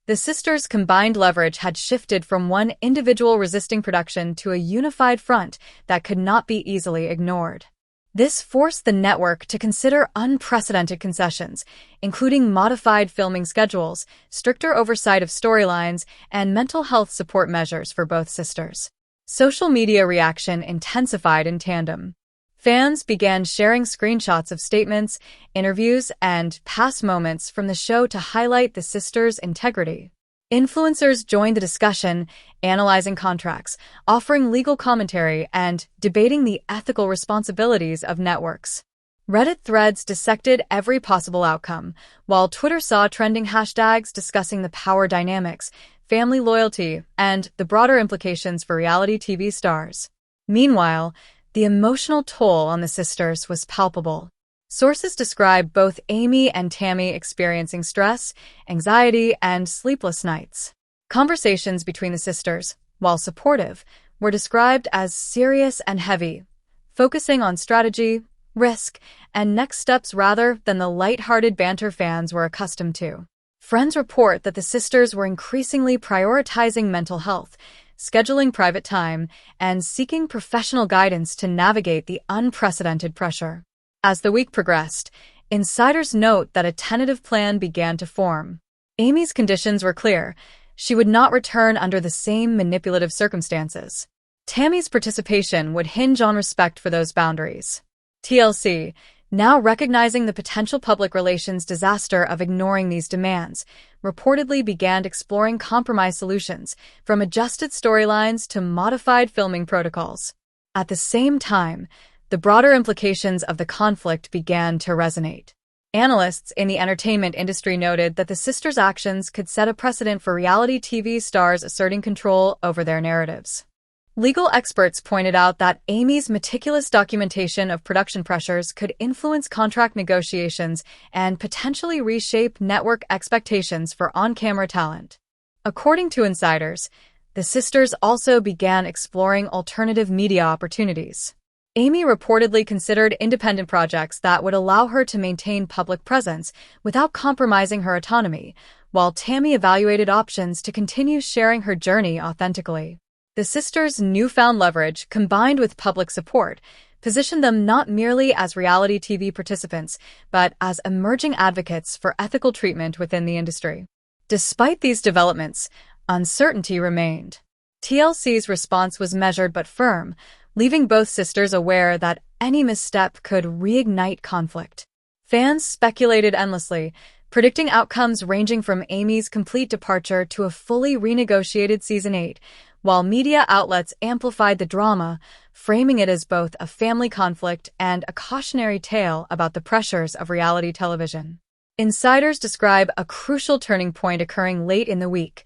The sisters' combined leverage had shifted from one individual resisting production to a unified front that could not be easily ignored. This forced the network to consider unprecedented concessions, including modified filming schedules, stricter oversight of storylines, and mental health support measures for both sisters. Social media reaction intensified in tandem. Fans began sharing screenshots of statements, interviews, and past moments from the show to highlight the sisters' integrity. Influencers joined the discussion, analyzing contracts, offering legal commentary, and debating the ethical responsibilities of networks. Reddit threads dissected every possible outcome, while Twitter saw trending hashtags discussing the power dynamics, family loyalty, and the broader implications for reality TV stars. Meanwhile, the emotional toll on the sisters was palpable. Sources describe both Amy and Tammy experiencing stress, anxiety, and sleepless nights. Conversations between the sisters, while supportive, were described as serious and heavy, focusing on strategy, risk, and next steps rather than the light-hearted banter fans were accustomed to. Friends report that the sisters were increasingly prioritizing mental health, scheduling private time, and seeking professional guidance to navigate the unprecedented pressure. As the week progressed, insiders note that a tentative plan began to form. Amy's conditions were clear. She would not return under the same manipulative circumstances. Tammy's participation would hinge on respect for those boundaries. TLC, now recognizing the potential public relations disaster of ignoring these demands, reportedly began exploring compromise solutions, from adjusted storylines to modified filming protocols. At the same time, the broader implications of the conflict began to resonate. Analysts in the entertainment industry noted that the sisters' actions could set a precedent for reality TV stars asserting control over their narratives. Legal experts pointed out that Amy's meticulous documentation of production pressures could influence contract negotiations and potentially reshape network expectations for on-camera talent. According to insiders, the sisters also began exploring alternative media opportunities. Amy reportedly considered independent projects that would allow her to maintain public presence without compromising her autonomy, while Tammy evaluated options to continue sharing her journey authentically. The sisters' newfound leverage, combined with public support, positioned them not merely as reality TV participants, but as emerging advocates for ethical treatment within the industry. Despite these developments, uncertainty remained. TLC's response was measured but firm, leaving both sisters aware that any misstep could reignite conflict. Fans speculated endlessly, predicting outcomes ranging from Amy's complete departure to a fully renegotiated Season 8, while media outlets amplified the drama, framing it as both a family conflict and a cautionary tale about the pressures of reality television. Insiders describe a crucial turning point occurring late in the week,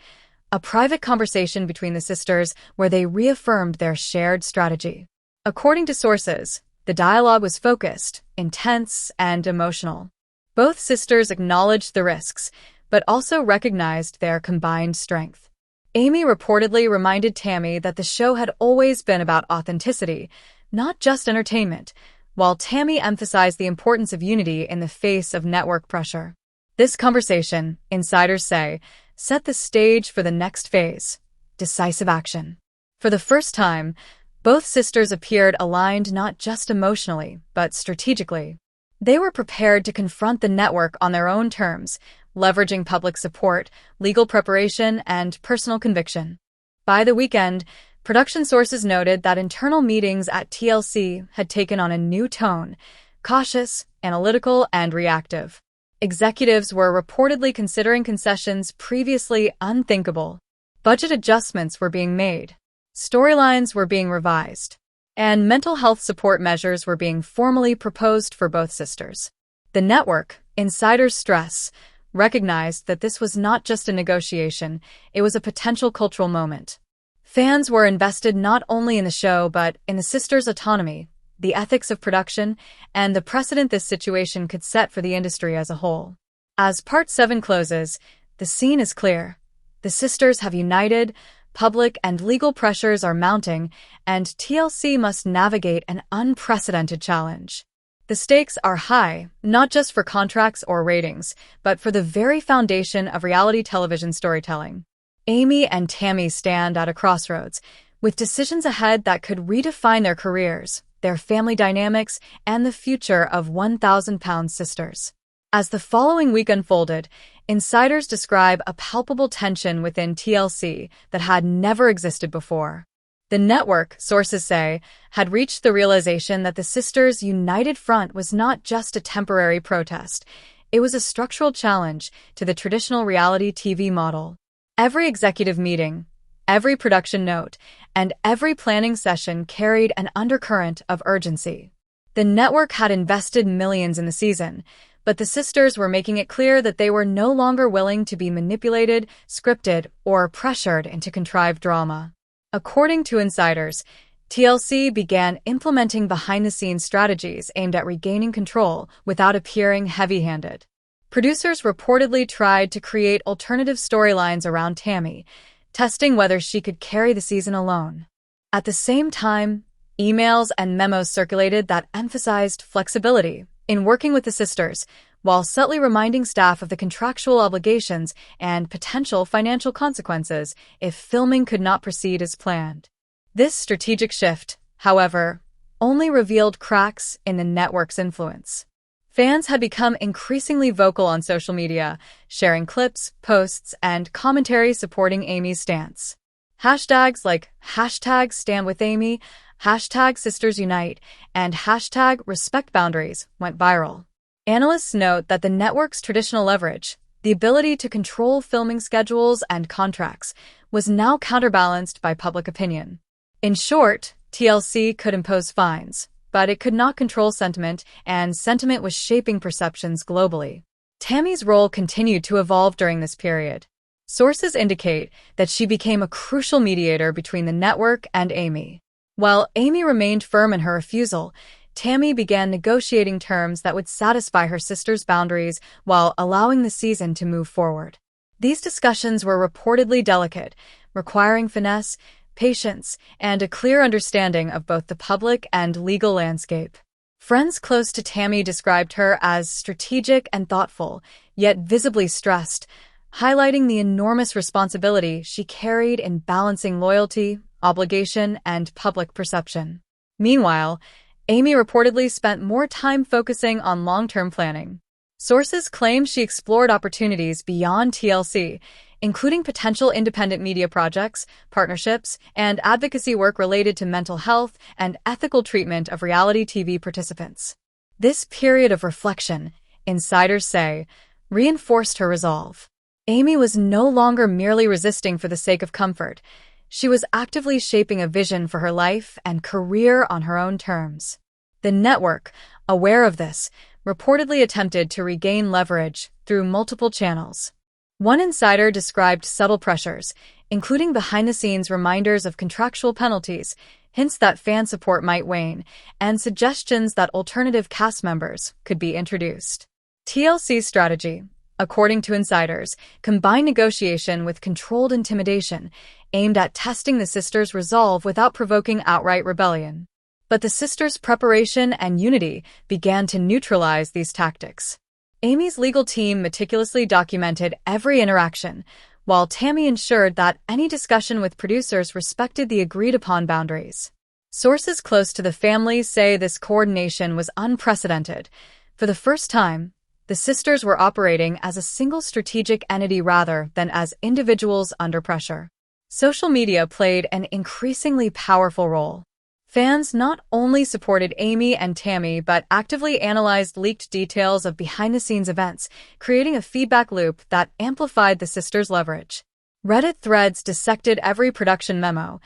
a private conversation between the sisters where they reaffirmed their shared strategy. According to sources, the dialogue was focused, intense, and emotional. Both sisters acknowledged the risks, but also recognized their combined strength. Amy reportedly reminded Tammy that the show had always been about authenticity, not just entertainment, while Tammy emphasized the importance of unity in the face of network pressure. This conversation, insiders say, set the stage for the next phase: decisive action. For the first time, both sisters appeared aligned not just emotionally, but strategically. They were prepared to confront the network on their own terms, leveraging public support, legal preparation, and personal conviction. By the weekend, production sources noted that internal meetings at TLC had taken on a new tone: cautious, analytical, and reactive. Executives were reportedly considering concessions previously unthinkable. Budget adjustments were being made. Storylines were being revised. And mental health support measures were being formally proposed for both sisters. The network, insiders stress, recognized that this was not just a negotiation, it was a potential cultural moment. Fans were invested not only in the show but in the sisters' autonomy, the ethics of production, and the precedent this situation could set for the industry as a whole. As Part 7 closes, the scene is clear. The sisters have united, public and legal pressures are mounting, and TLC must navigate an unprecedented challenge. The stakes are high, not just for contracts or ratings, but for the very foundation of reality television storytelling. Amy and Tammy stand at a crossroads, with decisions ahead that could redefine their careers, their family dynamics, and the future of 1,000-pound sisters. As the following week unfolded, insiders describe a palpable tension within TLC that had never existed before. The network, sources say, had reached the realization that the sisters' united front was not just a temporary protest. It was a structural challenge to the traditional reality TV model. Every executive meeting, every production note, and every planning session carried an undercurrent of urgency. The network had invested millions in the season, but the sisters were making it clear that they were no longer willing to be manipulated, scripted, or pressured into contrived drama. According to insiders, TLC began implementing behind-the-scenes strategies aimed at regaining control without appearing heavy-handed. Producers reportedly tried to create alternative storylines around Tammy, testing whether she could carry the season alone. At the same time, emails and memos circulated that emphasized flexibility in working with the sisters, while subtly reminding staff of the contractual obligations and potential financial consequences if filming could not proceed as planned. This strategic shift, however, only revealed cracks in the network's influence. Fans had become increasingly vocal on social media, sharing clips, posts, and commentary supporting Amy's stance. Hashtags like #StandWithAmy, #SistersUnite, and #RespectBoundaries went viral. Analysts note that the network's traditional leverage, the ability to control filming schedules and contracts, was now counterbalanced by public opinion. In short, TLC could impose fines, but it could not control sentiment, and sentiment was shaping perceptions globally. Tammy's role continued to evolve during this period. Sources indicate that she became a crucial mediator between the network and Amy. While Amy remained firm in her refusal, Tammy began negotiating terms that would satisfy her sister's boundaries while allowing the season to move forward. These discussions were reportedly delicate, requiring finesse, patience, and a clear understanding of both the public and legal landscape. Friends close to Tammy described her as strategic and thoughtful, yet visibly stressed, highlighting the enormous responsibility she carried in balancing loyalty, obligation, and public perception. Meanwhile, Amy reportedly spent more time focusing on long-term planning. Sources claim she explored opportunities beyond TLC, including potential independent media projects, partnerships, and advocacy work related to mental health and ethical treatment of reality TV participants. This period of reflection, insiders say, reinforced her resolve. Amy was no longer merely resisting for the sake of comfort. She was actively shaping a vision for her life and career on her own terms. The network, aware of this, reportedly attempted to regain leverage through multiple channels. One insider described subtle pressures, including behind-the-scenes reminders of contractual penalties, hints that fan support might wane, and suggestions that alternative cast members could be introduced. TLC's strategy, according to insiders, combined negotiation with controlled intimidation, aimed at testing the sisters' resolve without provoking outright rebellion. But the sisters' preparation and unity began to neutralize these tactics. Amy's legal team meticulously documented every interaction, while Tammy ensured that any discussion with producers respected the agreed-upon boundaries. Sources close to the family say this coordination was unprecedented. For the first time, the sisters were operating as a single strategic entity rather than as individuals under pressure. Social media played an increasingly powerful role. Fans not only supported Amy and Tammy but actively analyzed leaked details of behind-the-scenes events, creating a feedback loop that amplified the sisters' leverage. Reddit threads dissected every production memo,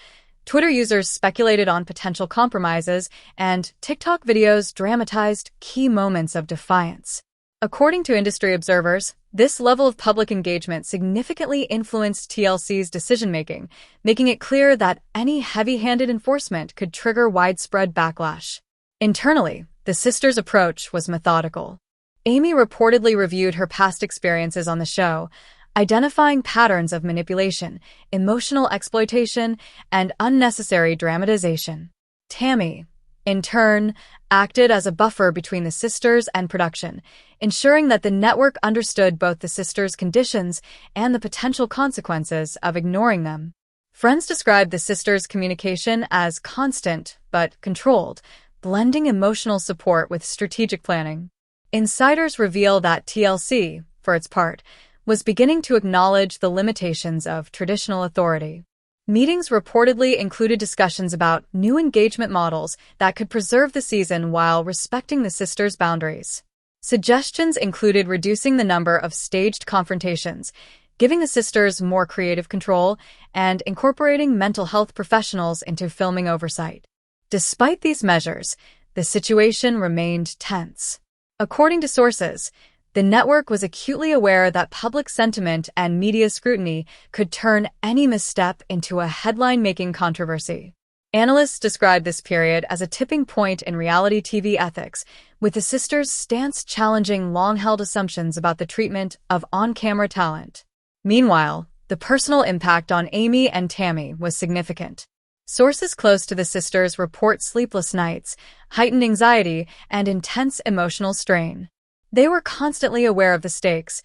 Twitter users speculated on potential compromises, and TikTok videos dramatized key moments of defiance. According to industry observers, this level of public engagement significantly influenced TLC's decision-making, making it clear that any heavy-handed enforcement could trigger widespread backlash. Internally, the sisters' approach was methodical. Amy reportedly reviewed her past experiences on the show, identifying patterns of manipulation, emotional exploitation, and unnecessary dramatization. Tammy, in turn, acted as a buffer between the sisters and production, ensuring that the network understood both the sisters' conditions and the potential consequences of ignoring them. Friends described the sisters' communication as constant but controlled, blending emotional support with strategic planning. Insiders reveal that TLC, for its part, was beginning to acknowledge the limitations of traditional authority. Meetings reportedly included discussions about new engagement models that could preserve the season while respecting the sisters' boundaries. Suggestions included reducing the number of staged confrontations, giving the sisters more creative control, and incorporating mental health professionals into filming oversight. Despite these measures, the situation remained tense. According to sources, the network was acutely aware that public sentiment and media scrutiny could turn any misstep into a headline-making controversy. Analysts describe this period as a tipping point in reality TV ethics, with the sisters' stance challenging long-held assumptions about the treatment of on-camera talent. Meanwhile, the personal impact on Amy and Tammy was significant. Sources close to the sisters report sleepless nights, heightened anxiety, and intense emotional strain. They were constantly aware of the stakes,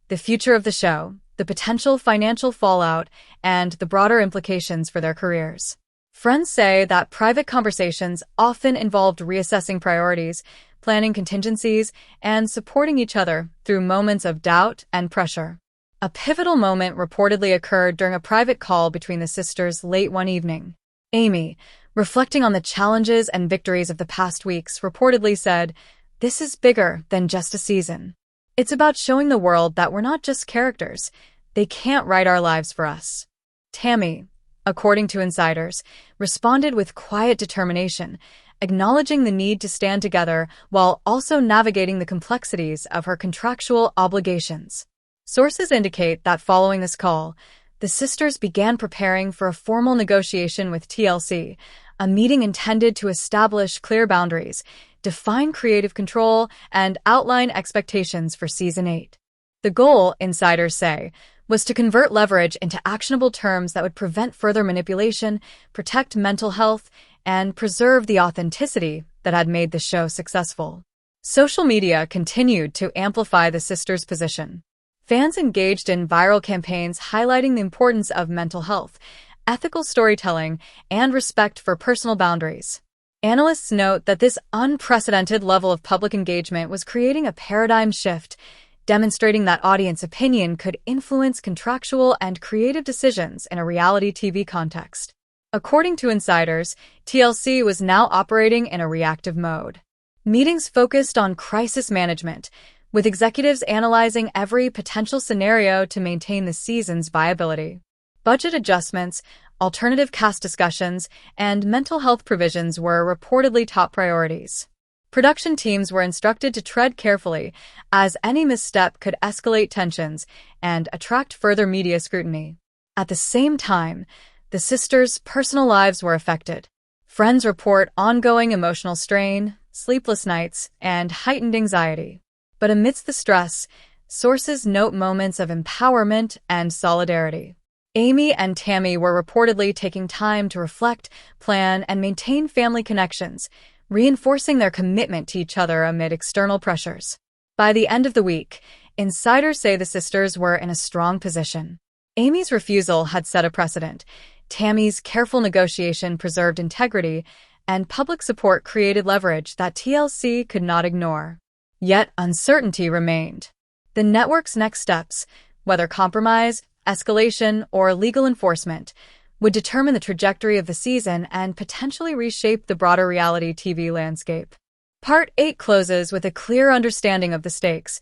the future of the show, the potential financial fallout, and the broader implications for their careers. Friends say that private conversations often involved reassessing priorities, planning contingencies, and supporting each other through moments of doubt and pressure. A pivotal moment reportedly occurred during a private call between the sisters late one evening. Amy, reflecting on the challenges and victories of the past weeks, reportedly said, "This is bigger than just a season. It's about showing the world that we're not just characters. They can't write our lives for us." Tammy, according to insiders, responded with quiet determination, acknowledging the need to stand together while also navigating the complexities of her contractual obligations. Sources indicate that following this call, the sisters began preparing for a formal negotiation with TLC, a meeting intended to establish clear boundaries, define creative control, and outline expectations for Season 8. The goal, insiders say, was to convert leverage into actionable terms that would prevent further manipulation, protect mental health, and preserve the authenticity that had made the show successful. Social media continued to amplify the sisters' position. Fans engaged in viral campaigns highlighting the importance of mental health, ethical storytelling, and respect for personal boundaries. Analysts note that this unprecedented level of public engagement was creating a paradigm shift, demonstrating that audience opinion could influence contractual and creative decisions in a reality TV context. According to insiders, TLC was now operating in a reactive mode. Meetings focused on crisis management, with executives analyzing every potential scenario to maintain the season's viability. Budget adjustments, alternative cast discussions, and mental health provisions were reportedly top priorities. Production teams were instructed to tread carefully, as any misstep could escalate tensions and attract further media scrutiny. At the same time, the sisters' personal lives were affected. Friends report ongoing emotional strain, sleepless nights, and heightened anxiety. But amidst the stress, sources note moments of empowerment and solidarity. Amy and Tammy were reportedly taking time to reflect, plan, and maintain family connections, reinforcing their commitment to each other amid external pressures. By the end of the week, insiders say the sisters were in a strong position. Amy's refusal had set a precedent. Tammy's careful negotiation preserved integrity, and public support created leverage that TLC could not ignore. Yet uncertainty remained. The network's next steps, whether compromise, escalation, or legal enforcement, would determine the trajectory of the season and potentially reshape the broader reality TV landscape. Part 8 closes with a clear understanding of the stakes.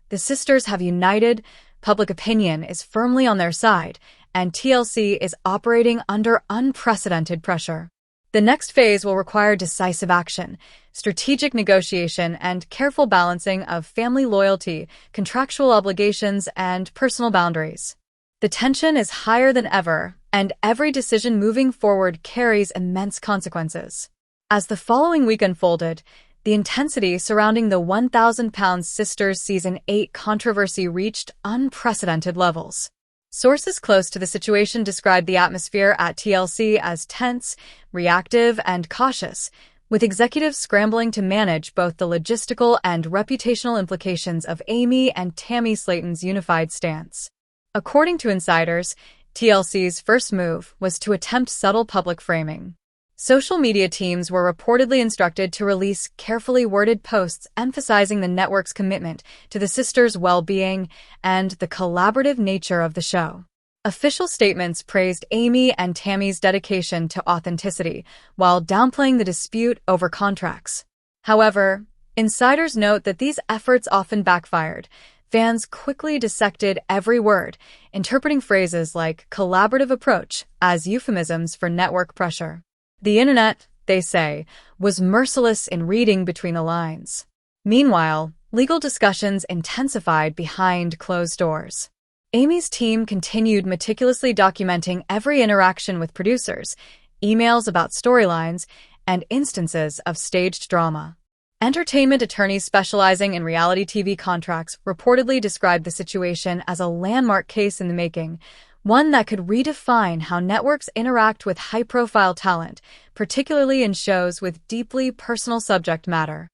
The sisters have united, public opinion is firmly on their side, and TLC is operating under unprecedented pressure. The next phase will require decisive action, strategic negotiation, and careful balancing of family loyalty, contractual obligations, and personal boundaries. The tension is higher than ever, and every decision moving forward carries immense consequences. As the following week unfolded, the intensity surrounding the 1,000-pound Sisters Season 8 controversy reached unprecedented levels. Sources close to the situation described the atmosphere at TLC as tense, reactive, and cautious, with executives scrambling to manage both the logistical and reputational implications of Amy and Tammy Slaton's unified stance. According to insiders, TLC's first move was to attempt subtle public framing. Social media teams were reportedly instructed to release carefully worded posts emphasizing the network's commitment to the sisters' well-being and the collaborative nature of the show. Official statements praised Amy and Tammy's dedication to authenticity, while downplaying the dispute over contracts. However, insiders note that these efforts often backfired. Fans quickly dissected every word, interpreting phrases like collaborative approach as euphemisms for network pressure. The internet, they say, was merciless in reading between the lines. Meanwhile, legal discussions intensified behind closed doors. Amy's team continued meticulously documenting every interaction with producers, emails about storylines, and instances of staged drama. Entertainment attorneys specializing in reality TV contracts reportedly described the situation as a landmark case in the making, one that could redefine how networks interact with high-profile talent, particularly in shows with deeply personal subject matter.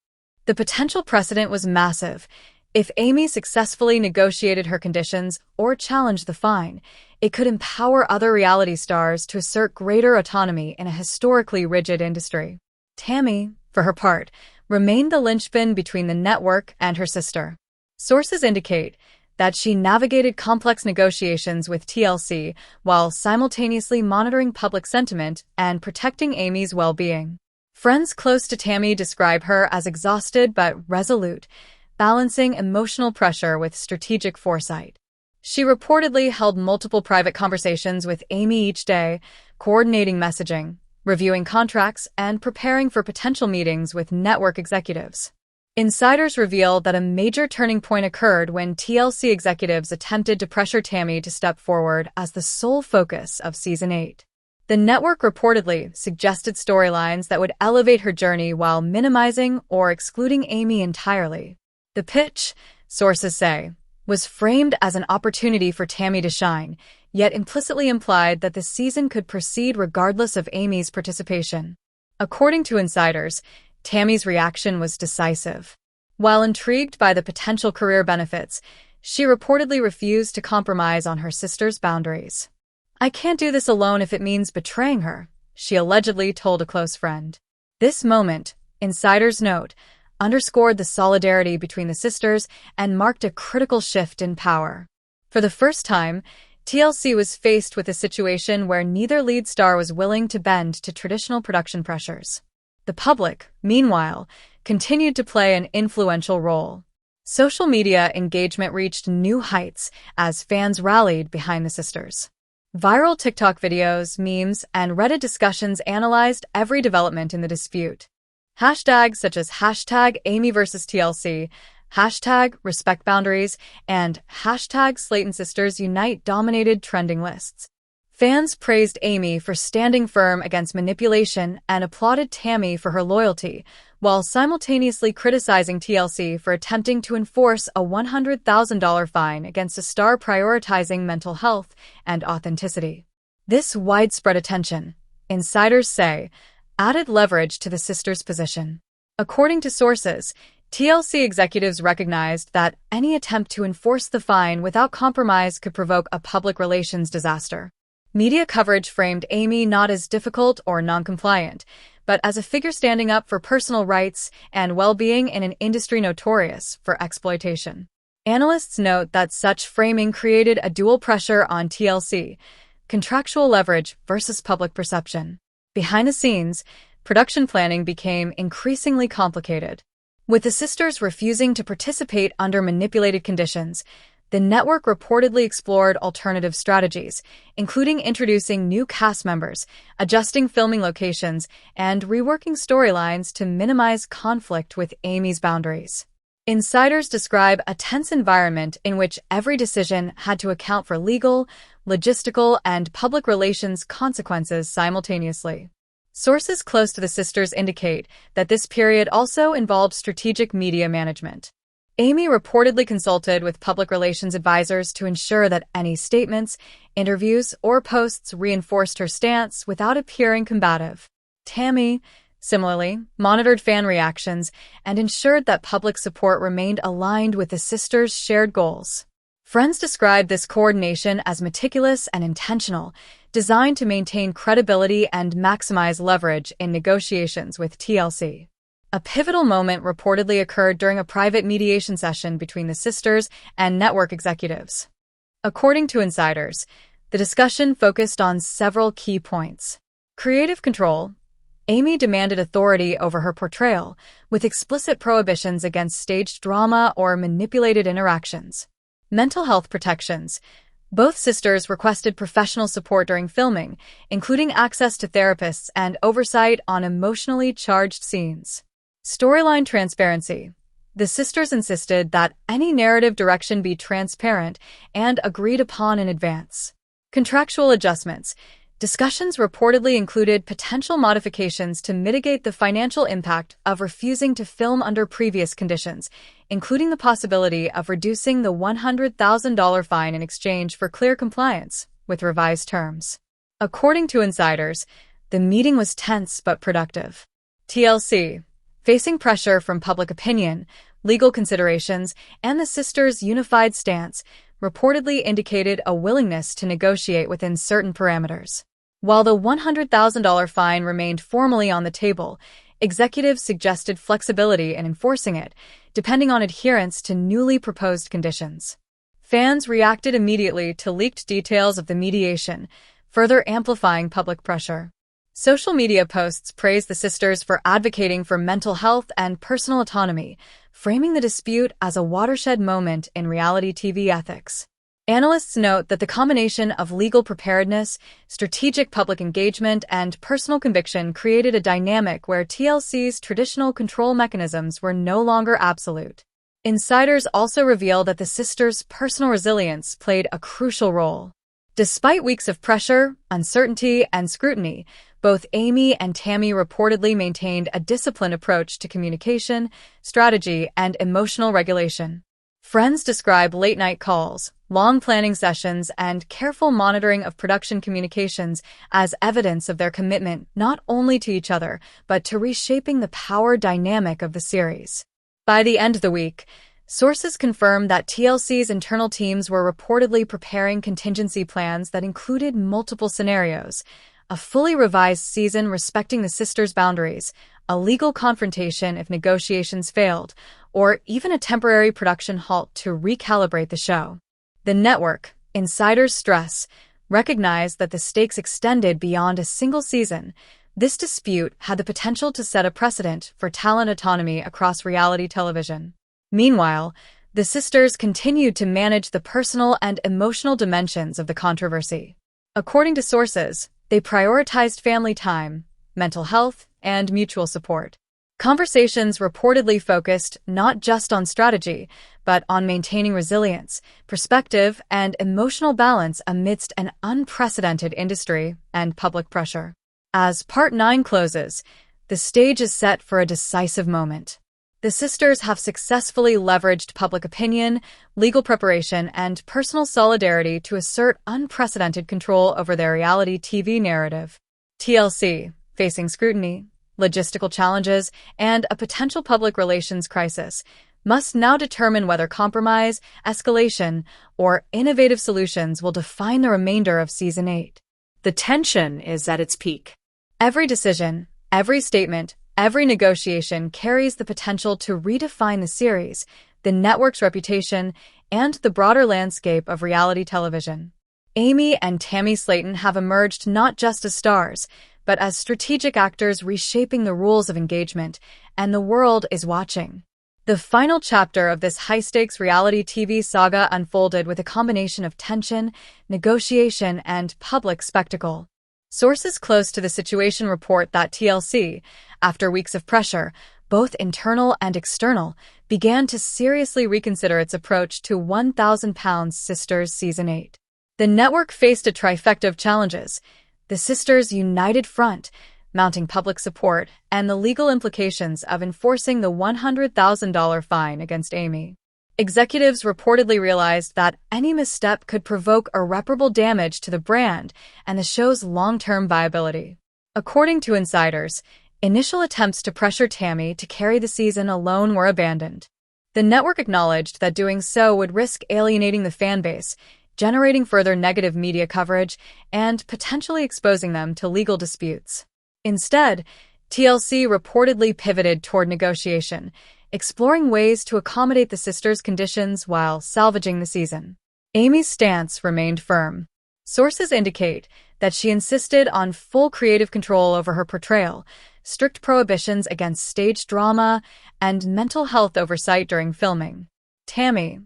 The potential precedent was massive. If Amy successfully negotiated her conditions or challenged the fine, it could empower other reality stars to assert greater autonomy in a historically rigid industry. Tammy, for her part, remained the linchpin between the network and her sister. Sources indicate that she navigated complex negotiations with TLC while simultaneously monitoring public sentiment and protecting Amy's well-being. Friends close to Tammy describe her as exhausted but resolute, balancing emotional pressure with strategic foresight. She reportedly held multiple private conversations with Amy each day, coordinating messaging, reviewing contracts, and preparing for potential meetings with network executives. Insiders reveal that a major turning point occurred when TLC executives attempted to pressure Tammy to step forward as the sole focus of Season 8. The network reportedly suggested storylines that would elevate her journey while minimizing or excluding Amy entirely. The pitch, sources say, was framed as an opportunity for Tammy to shine, yet implicitly implied that the season could proceed regardless of Amy's participation. According to insiders, Tammy's reaction was decisive. While intrigued by the potential career benefits, she reportedly refused to compromise on her sister's boundaries. "I can't do this alone if it means betraying her," she allegedly told a close friend. This moment, insiders note, underscored the solidarity between the sisters and marked a critical shift in power. For the first time, TLC was faced with a situation where neither lead star was willing to bend to traditional production pressures. The public, meanwhile, continued to play an influential role. Social media engagement reached new heights as fans rallied behind the sisters. Viral TikTok videos, memes, and Reddit discussions analyzed every development in the dispute. Hashtags such as #AmyVsTLC, #RespectBoundaries, and #SlatonSistersUnite dominated trending lists. Fans praised Amy for standing firm against manipulation and applauded Tammy for her loyalty, while simultaneously criticizing TLC for attempting to enforce a $100,000 fine against a star prioritizing mental health and authenticity. This widespread attention, insiders say, added leverage to the sisters' position. According to sources, TLC executives recognized that any attempt to enforce the fine without compromise could provoke a public relations disaster. Media coverage framed Amy not as difficult or non-compliant, but as a figure standing up for personal rights and well-being in an industry notorious for exploitation. Analysts note that such framing created a dual pressure on TLC, contractual leverage versus public perception. Behind the scenes, production planning became increasingly complicated. With the sisters refusing to participate under manipulated conditions, the network reportedly explored alternative strategies, including introducing new cast members, adjusting filming locations, and reworking storylines to minimize conflict with Amy's boundaries. Insiders describe a tense environment in which every decision had to account for legal, logistical, and public relations consequences simultaneously. Sources close to the sisters indicate that this period also involved strategic media management. Amy reportedly consulted with public relations advisors to ensure that any statements, interviews, or posts reinforced her stance without appearing combative. Tammy, similarly, monitored fan reactions and ensured that public support remained aligned with the sisters' shared goals. Friends described this coordination as meticulous and intentional, designed to maintain credibility and maximize leverage in negotiations with TLC. A pivotal moment reportedly occurred during a private mediation session between the sisters and network executives. According to insiders, the discussion focused on several key points. Creative control. Amy demanded authority over her portrayal, with explicit prohibitions against staged drama or manipulated interactions. Mental health protections. Both sisters requested professional support during filming, including access to therapists and oversight on emotionally charged scenes. Storyline transparency. The sisters insisted that any narrative direction be transparent and agreed upon in advance. Contractual adjustments. Discussions reportedly included potential modifications to mitigate the financial impact of refusing to film under previous conditions, including the possibility of reducing the $100,000 fine in exchange for clear compliance with revised terms. According to insiders, the meeting was tense but productive. TLC, facing pressure from public opinion, legal considerations, and the sisters' unified stance, reportedly indicated a willingness to negotiate within certain parameters. While the $100,000 fine remained formally on the table, executives suggested flexibility in enforcing it, depending on adherence to newly proposed conditions. Fans reacted immediately to leaked details of the mediation, further amplifying public pressure. Social media posts praised the sisters for advocating for mental health and personal autonomy, framing the dispute as a watershed moment in reality TV ethics. Analysts note that the combination of legal preparedness, strategic public engagement, and personal conviction created a dynamic where TLC's traditional control mechanisms were no longer absolute. Insiders also reveal that the sisters' personal resilience played a crucial role. Despite weeks of pressure, uncertainty, and scrutiny, both Amy and Tammy reportedly maintained a disciplined approach to communication, strategy, and emotional regulation. Friends describe late-night calls, long planning sessions, and careful monitoring of production communications as evidence of their commitment not only to each other, but to reshaping the power dynamic of the series. By the end of the week, sources confirmed that TLC's internal teams were reportedly preparing contingency plans that included multiple scenarios: a fully revised season respecting the sisters' boundaries, a legal confrontation if negotiations failed, or even a temporary production halt to recalibrate the show. The network, insiders stress, recognized that the stakes extended beyond a single season. This dispute had the potential to set a precedent for talent autonomy across reality television. Meanwhile, the sisters continued to manage the personal and emotional dimensions of the controversy. According to sources, they prioritized family time, mental health, and mutual support. Conversations reportedly focused not just on strategy, but on maintaining resilience, perspective, and emotional balance amidst an unprecedented industry and public pressure. As Part 9 closes, the stage is set for a decisive moment. The sisters have successfully leveraged public opinion, legal preparation, and personal solidarity to assert unprecedented control over their reality TV narrative. TLC, facing scrutiny, logistical challenges, and a potential public relations crisis, must now determine whether compromise, escalation, or innovative solutions will define the remainder of Season 8. The tension is at its peak. Every decision, every statement, every negotiation carries the potential to redefine the series, the network's reputation, and the broader landscape of reality television. Amy and Tammy Slaton have emerged not just as stars, but as strategic actors reshaping the rules of engagement, and the world is watching. The final chapter of this high-stakes reality TV saga unfolded with a combination of tension, negotiation, and public spectacle. Sources close to the situation report that TLC, after weeks of pressure, both internal and external, began to seriously reconsider its approach to 1,000 Pounds Sisters Season 8. The network faced a trifecta of challenges: the sisters' united front, mounting public support, and the legal implications of enforcing the $100,000 fine against Amy. Executives reportedly realized that any misstep could provoke irreparable damage to the brand and the show's long-term viability. According to insiders, initial attempts to pressure Tammy to carry the season alone were abandoned. The network acknowledged that doing so would risk alienating the fan base, generating further negative media coverage, and potentially exposing them to legal disputes. Instead, TLC reportedly pivoted toward negotiation, exploring ways to accommodate the sisters' conditions while salvaging the season. Amy's stance remained firm. Sources indicate that she insisted on full creative control over her portrayal, strict prohibitions against stage drama, and mental health oversight during filming. Tammy,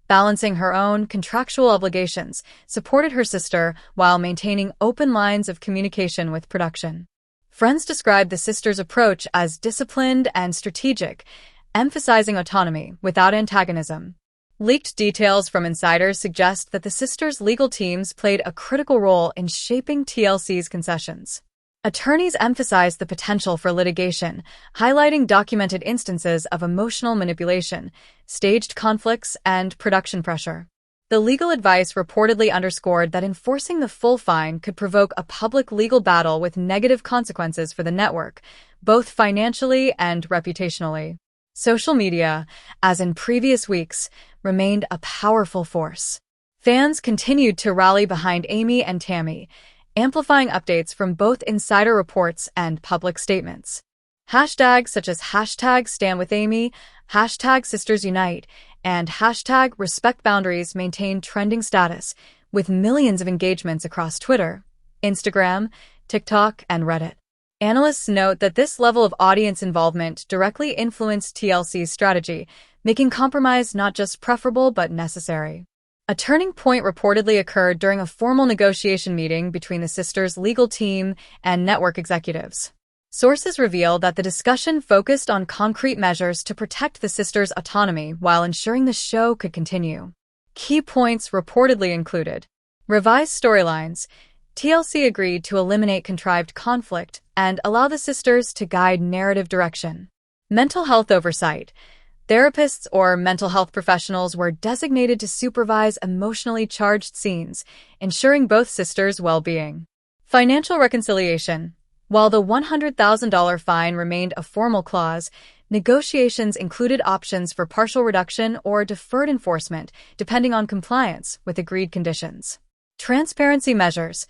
balancing her own contractual obligations, supported her sister while maintaining open lines of communication with production. Friends described the sisters' approach as disciplined and strategic, emphasizing autonomy without antagonism. Leaked details from insiders suggest that the sisters' legal teams played a critical role in shaping TLC's concessions. Attorneys emphasized the potential for litigation, highlighting documented instances of emotional manipulation, staged conflicts, and production pressure. The legal advice reportedly underscored that enforcing the full fine could provoke a public legal battle with negative consequences for the network, both financially and reputationally. Social media, as in previous weeks, remained a powerful force. Fans continued to rally behind Amy and Tammy, amplifying updates from both insider reports and public statements. Hashtags such as #StandWithAmy, #SistersUnite, and #RespectBoundaries maintained trending status, with millions of engagements across Twitter, Instagram, TikTok, and Reddit. Analysts note that this level of audience involvement directly influenced TLC's strategy, making compromise not just preferable but necessary. A turning point reportedly occurred during a formal negotiation meeting between the sisters' legal team and network executives. Sources reveal that the discussion focused on concrete measures to protect the sisters' autonomy while ensuring the show could continue. Key points reportedly included revised storylines. TLC agreed to eliminate contrived conflict and allow the sisters to guide narrative direction. Mental health oversight. Therapists or mental health professionals were designated to supervise emotionally charged scenes, ensuring both sisters' well-being. Financial reconciliation. While the $100,000 fine remained a formal clause, negotiations included options for partial reduction or deferred enforcement, depending on compliance with agreed conditions. Transparency measures.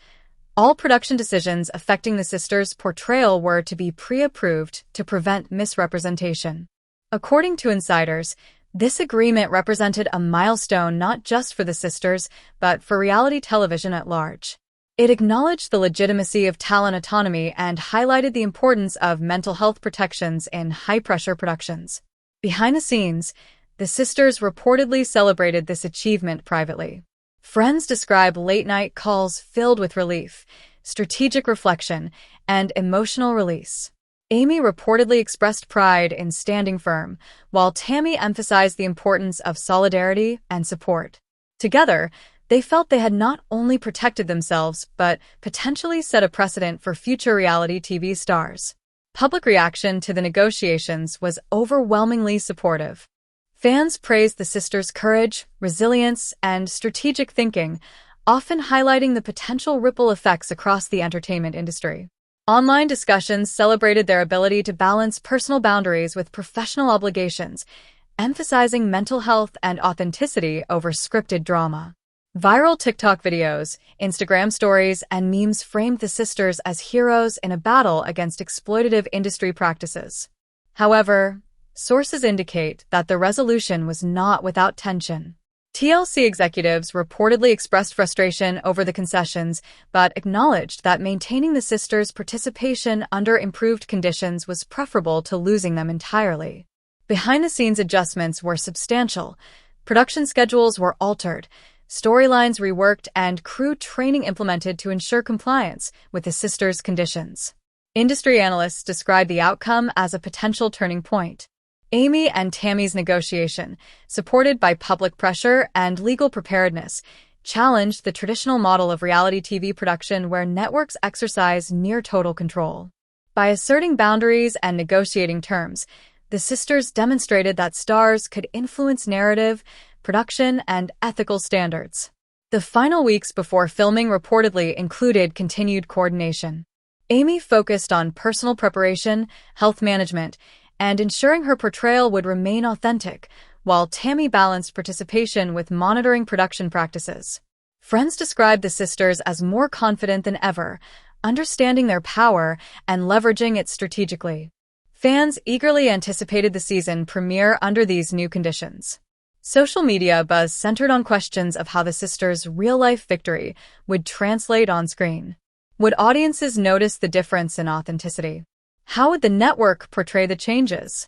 All production decisions affecting the sisters' portrayal were to be pre-approved to prevent misrepresentation. According to insiders, this agreement represented a milestone not just for the sisters, but for reality television at large. It acknowledged the legitimacy of talent autonomy and highlighted the importance of mental health protections in high-pressure productions. Behind the scenes, the sisters reportedly celebrated this achievement privately. Friends describe late-night calls filled with relief, strategic reflection, and emotional release. Amy reportedly expressed pride in standing firm, while Tammy emphasized the importance of solidarity and support. Together, they felt they had not only protected themselves, but potentially set a precedent for future reality TV stars. Public reaction to the negotiations was overwhelmingly supportive. Fans praised the sisters' courage, resilience, and strategic thinking, often highlighting the potential ripple effects across the entertainment industry. Online discussions celebrated their ability to balance personal boundaries with professional obligations, emphasizing mental health and authenticity over scripted drama. Viral TikTok videos, Instagram stories, and memes framed the sisters as heroes in a battle against exploitative industry practices. However, sources indicate that the resolution was not without tension. TLC executives reportedly expressed frustration over the concessions, but acknowledged that maintaining the sisters' participation under improved conditions was preferable to losing them entirely. Behind-the-scenes adjustments were substantial. Production schedules were altered, storylines reworked, and crew training implemented to ensure compliance with the sisters' conditions. Industry analysts described the outcome as a potential turning point. Amy and Tammy's negotiation, supported by public pressure and legal preparedness, challenged the traditional model of reality TV production where networks exercise near-total control. By asserting boundaries and negotiating terms, the sisters demonstrated that stars could influence narrative, production, and ethical standards. The final weeks before filming reportedly included continued coordination. Amy focused on personal preparation, health management, and ensuring her portrayal would remain authentic, while Tammy balanced participation with monitoring production practices. Friends described the sisters as more confident than ever, understanding their power and leveraging it strategically. Fans eagerly anticipated the season premiere under these new conditions. Social media buzz centered on questions of how the sisters' real-life victory would translate on screen. Would audiences notice the difference in authenticity? How would the network portray the changes?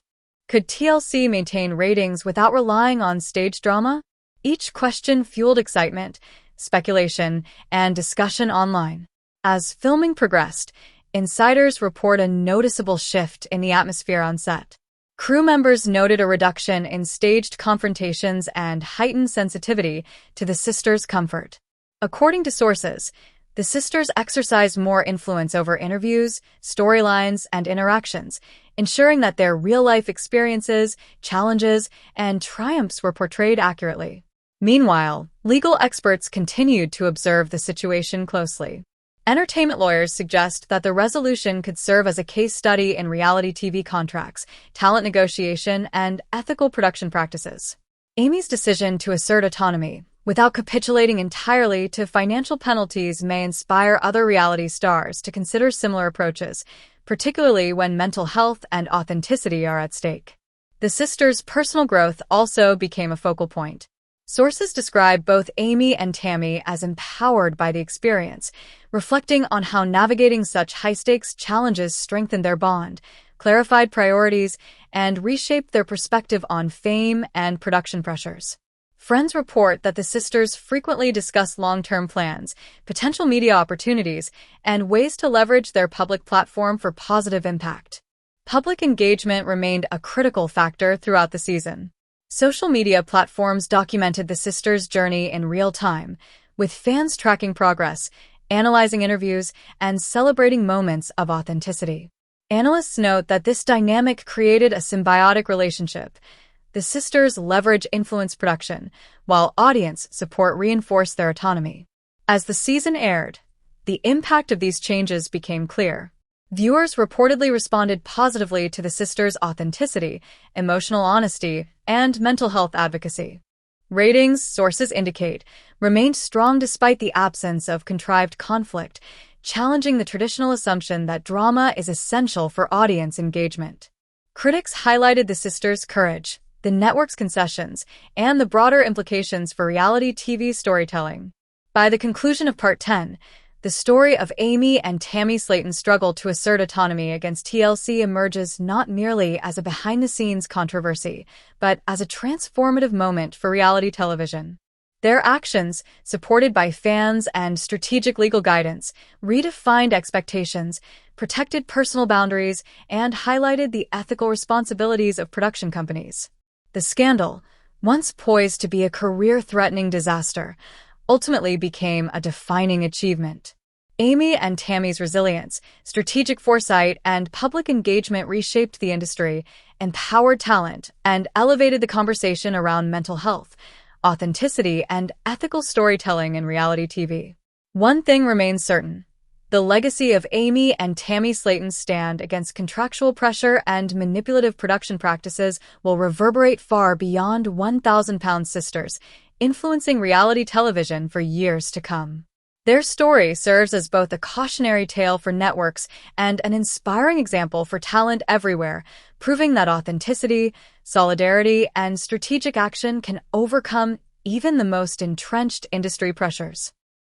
Could TLC maintain ratings without relying on stage drama? Each question fueled excitement, speculation, and discussion online. As filming progressed, insiders report a noticeable shift in the atmosphere on set. Crew members noted a reduction in staged confrontations and heightened sensitivity to the sisters' comfort. According to sources, the sisters exercised more influence over interviews, storylines, and interactions, ensuring that their real-life experiences, challenges, and triumphs were portrayed accurately. Meanwhile, legal experts continued to observe the situation closely. Entertainment lawyers suggest that the resolution could serve as a case study in reality TV contracts, talent negotiation, and ethical production practices. Amy's decision to assert autonomy, without capitulating entirely to financial penalties, may inspire other reality stars to consider similar approaches, particularly when mental health and authenticity are at stake. The sisters' personal growth also became a focal point. Sources describe both Amy and Tammy as empowered by the experience, reflecting on how navigating such high-stakes challenges strengthened their bond, clarified priorities, and reshaped their perspective on fame and production pressures. Friends report that the sisters frequently discuss long-term plans, potential media opportunities, and ways to leverage their public platform for positive impact. Public engagement remained a critical factor throughout the season. Social media platforms documented the sisters' journey in real time, with fans tracking progress, analyzing interviews, and celebrating moments of authenticity. Analysts note that this dynamic created a symbiotic relationship. The sisters leverage influence production, while audience support reinforced their autonomy. As the season aired, the impact of these changes became clear. Viewers reportedly responded positively to the sisters' authenticity, emotional honesty, and mental health advocacy. Ratings, sources indicate, remained strong despite the absence of contrived conflict, challenging the traditional assumption that drama is essential for audience engagement. Critics highlighted the sisters' courage, the network's concessions, and the broader implications for reality TV storytelling. By the conclusion of Part 10, the story of Amy and Tammy Slaton's struggle to assert autonomy against TLC emerges not merely as a behind-the-scenes controversy, but as a transformative moment for reality television. Their actions, supported by fans and strategic legal guidance, redefined expectations, protected personal boundaries, and highlighted the ethical responsibilities of production companies. The scandal, once poised to be a career-threatening disaster, ultimately became a defining achievement. Amy and Tammy's resilience, strategic foresight, and public engagement reshaped the industry, empowered talent, and elevated the conversation around mental health, authenticity, and ethical storytelling in reality TV. One thing remains certain: The legacy of Amy and Tammy Slaton's stand against contractual pressure and manipulative production practices will reverberate far beyond 1,000-pound sisters, influencing reality television for years to come. Their story serves as both a cautionary tale for networks and an inspiring example for talent everywhere, proving that authenticity, solidarity, and strategic action can overcome even the most entrenched industry pressures.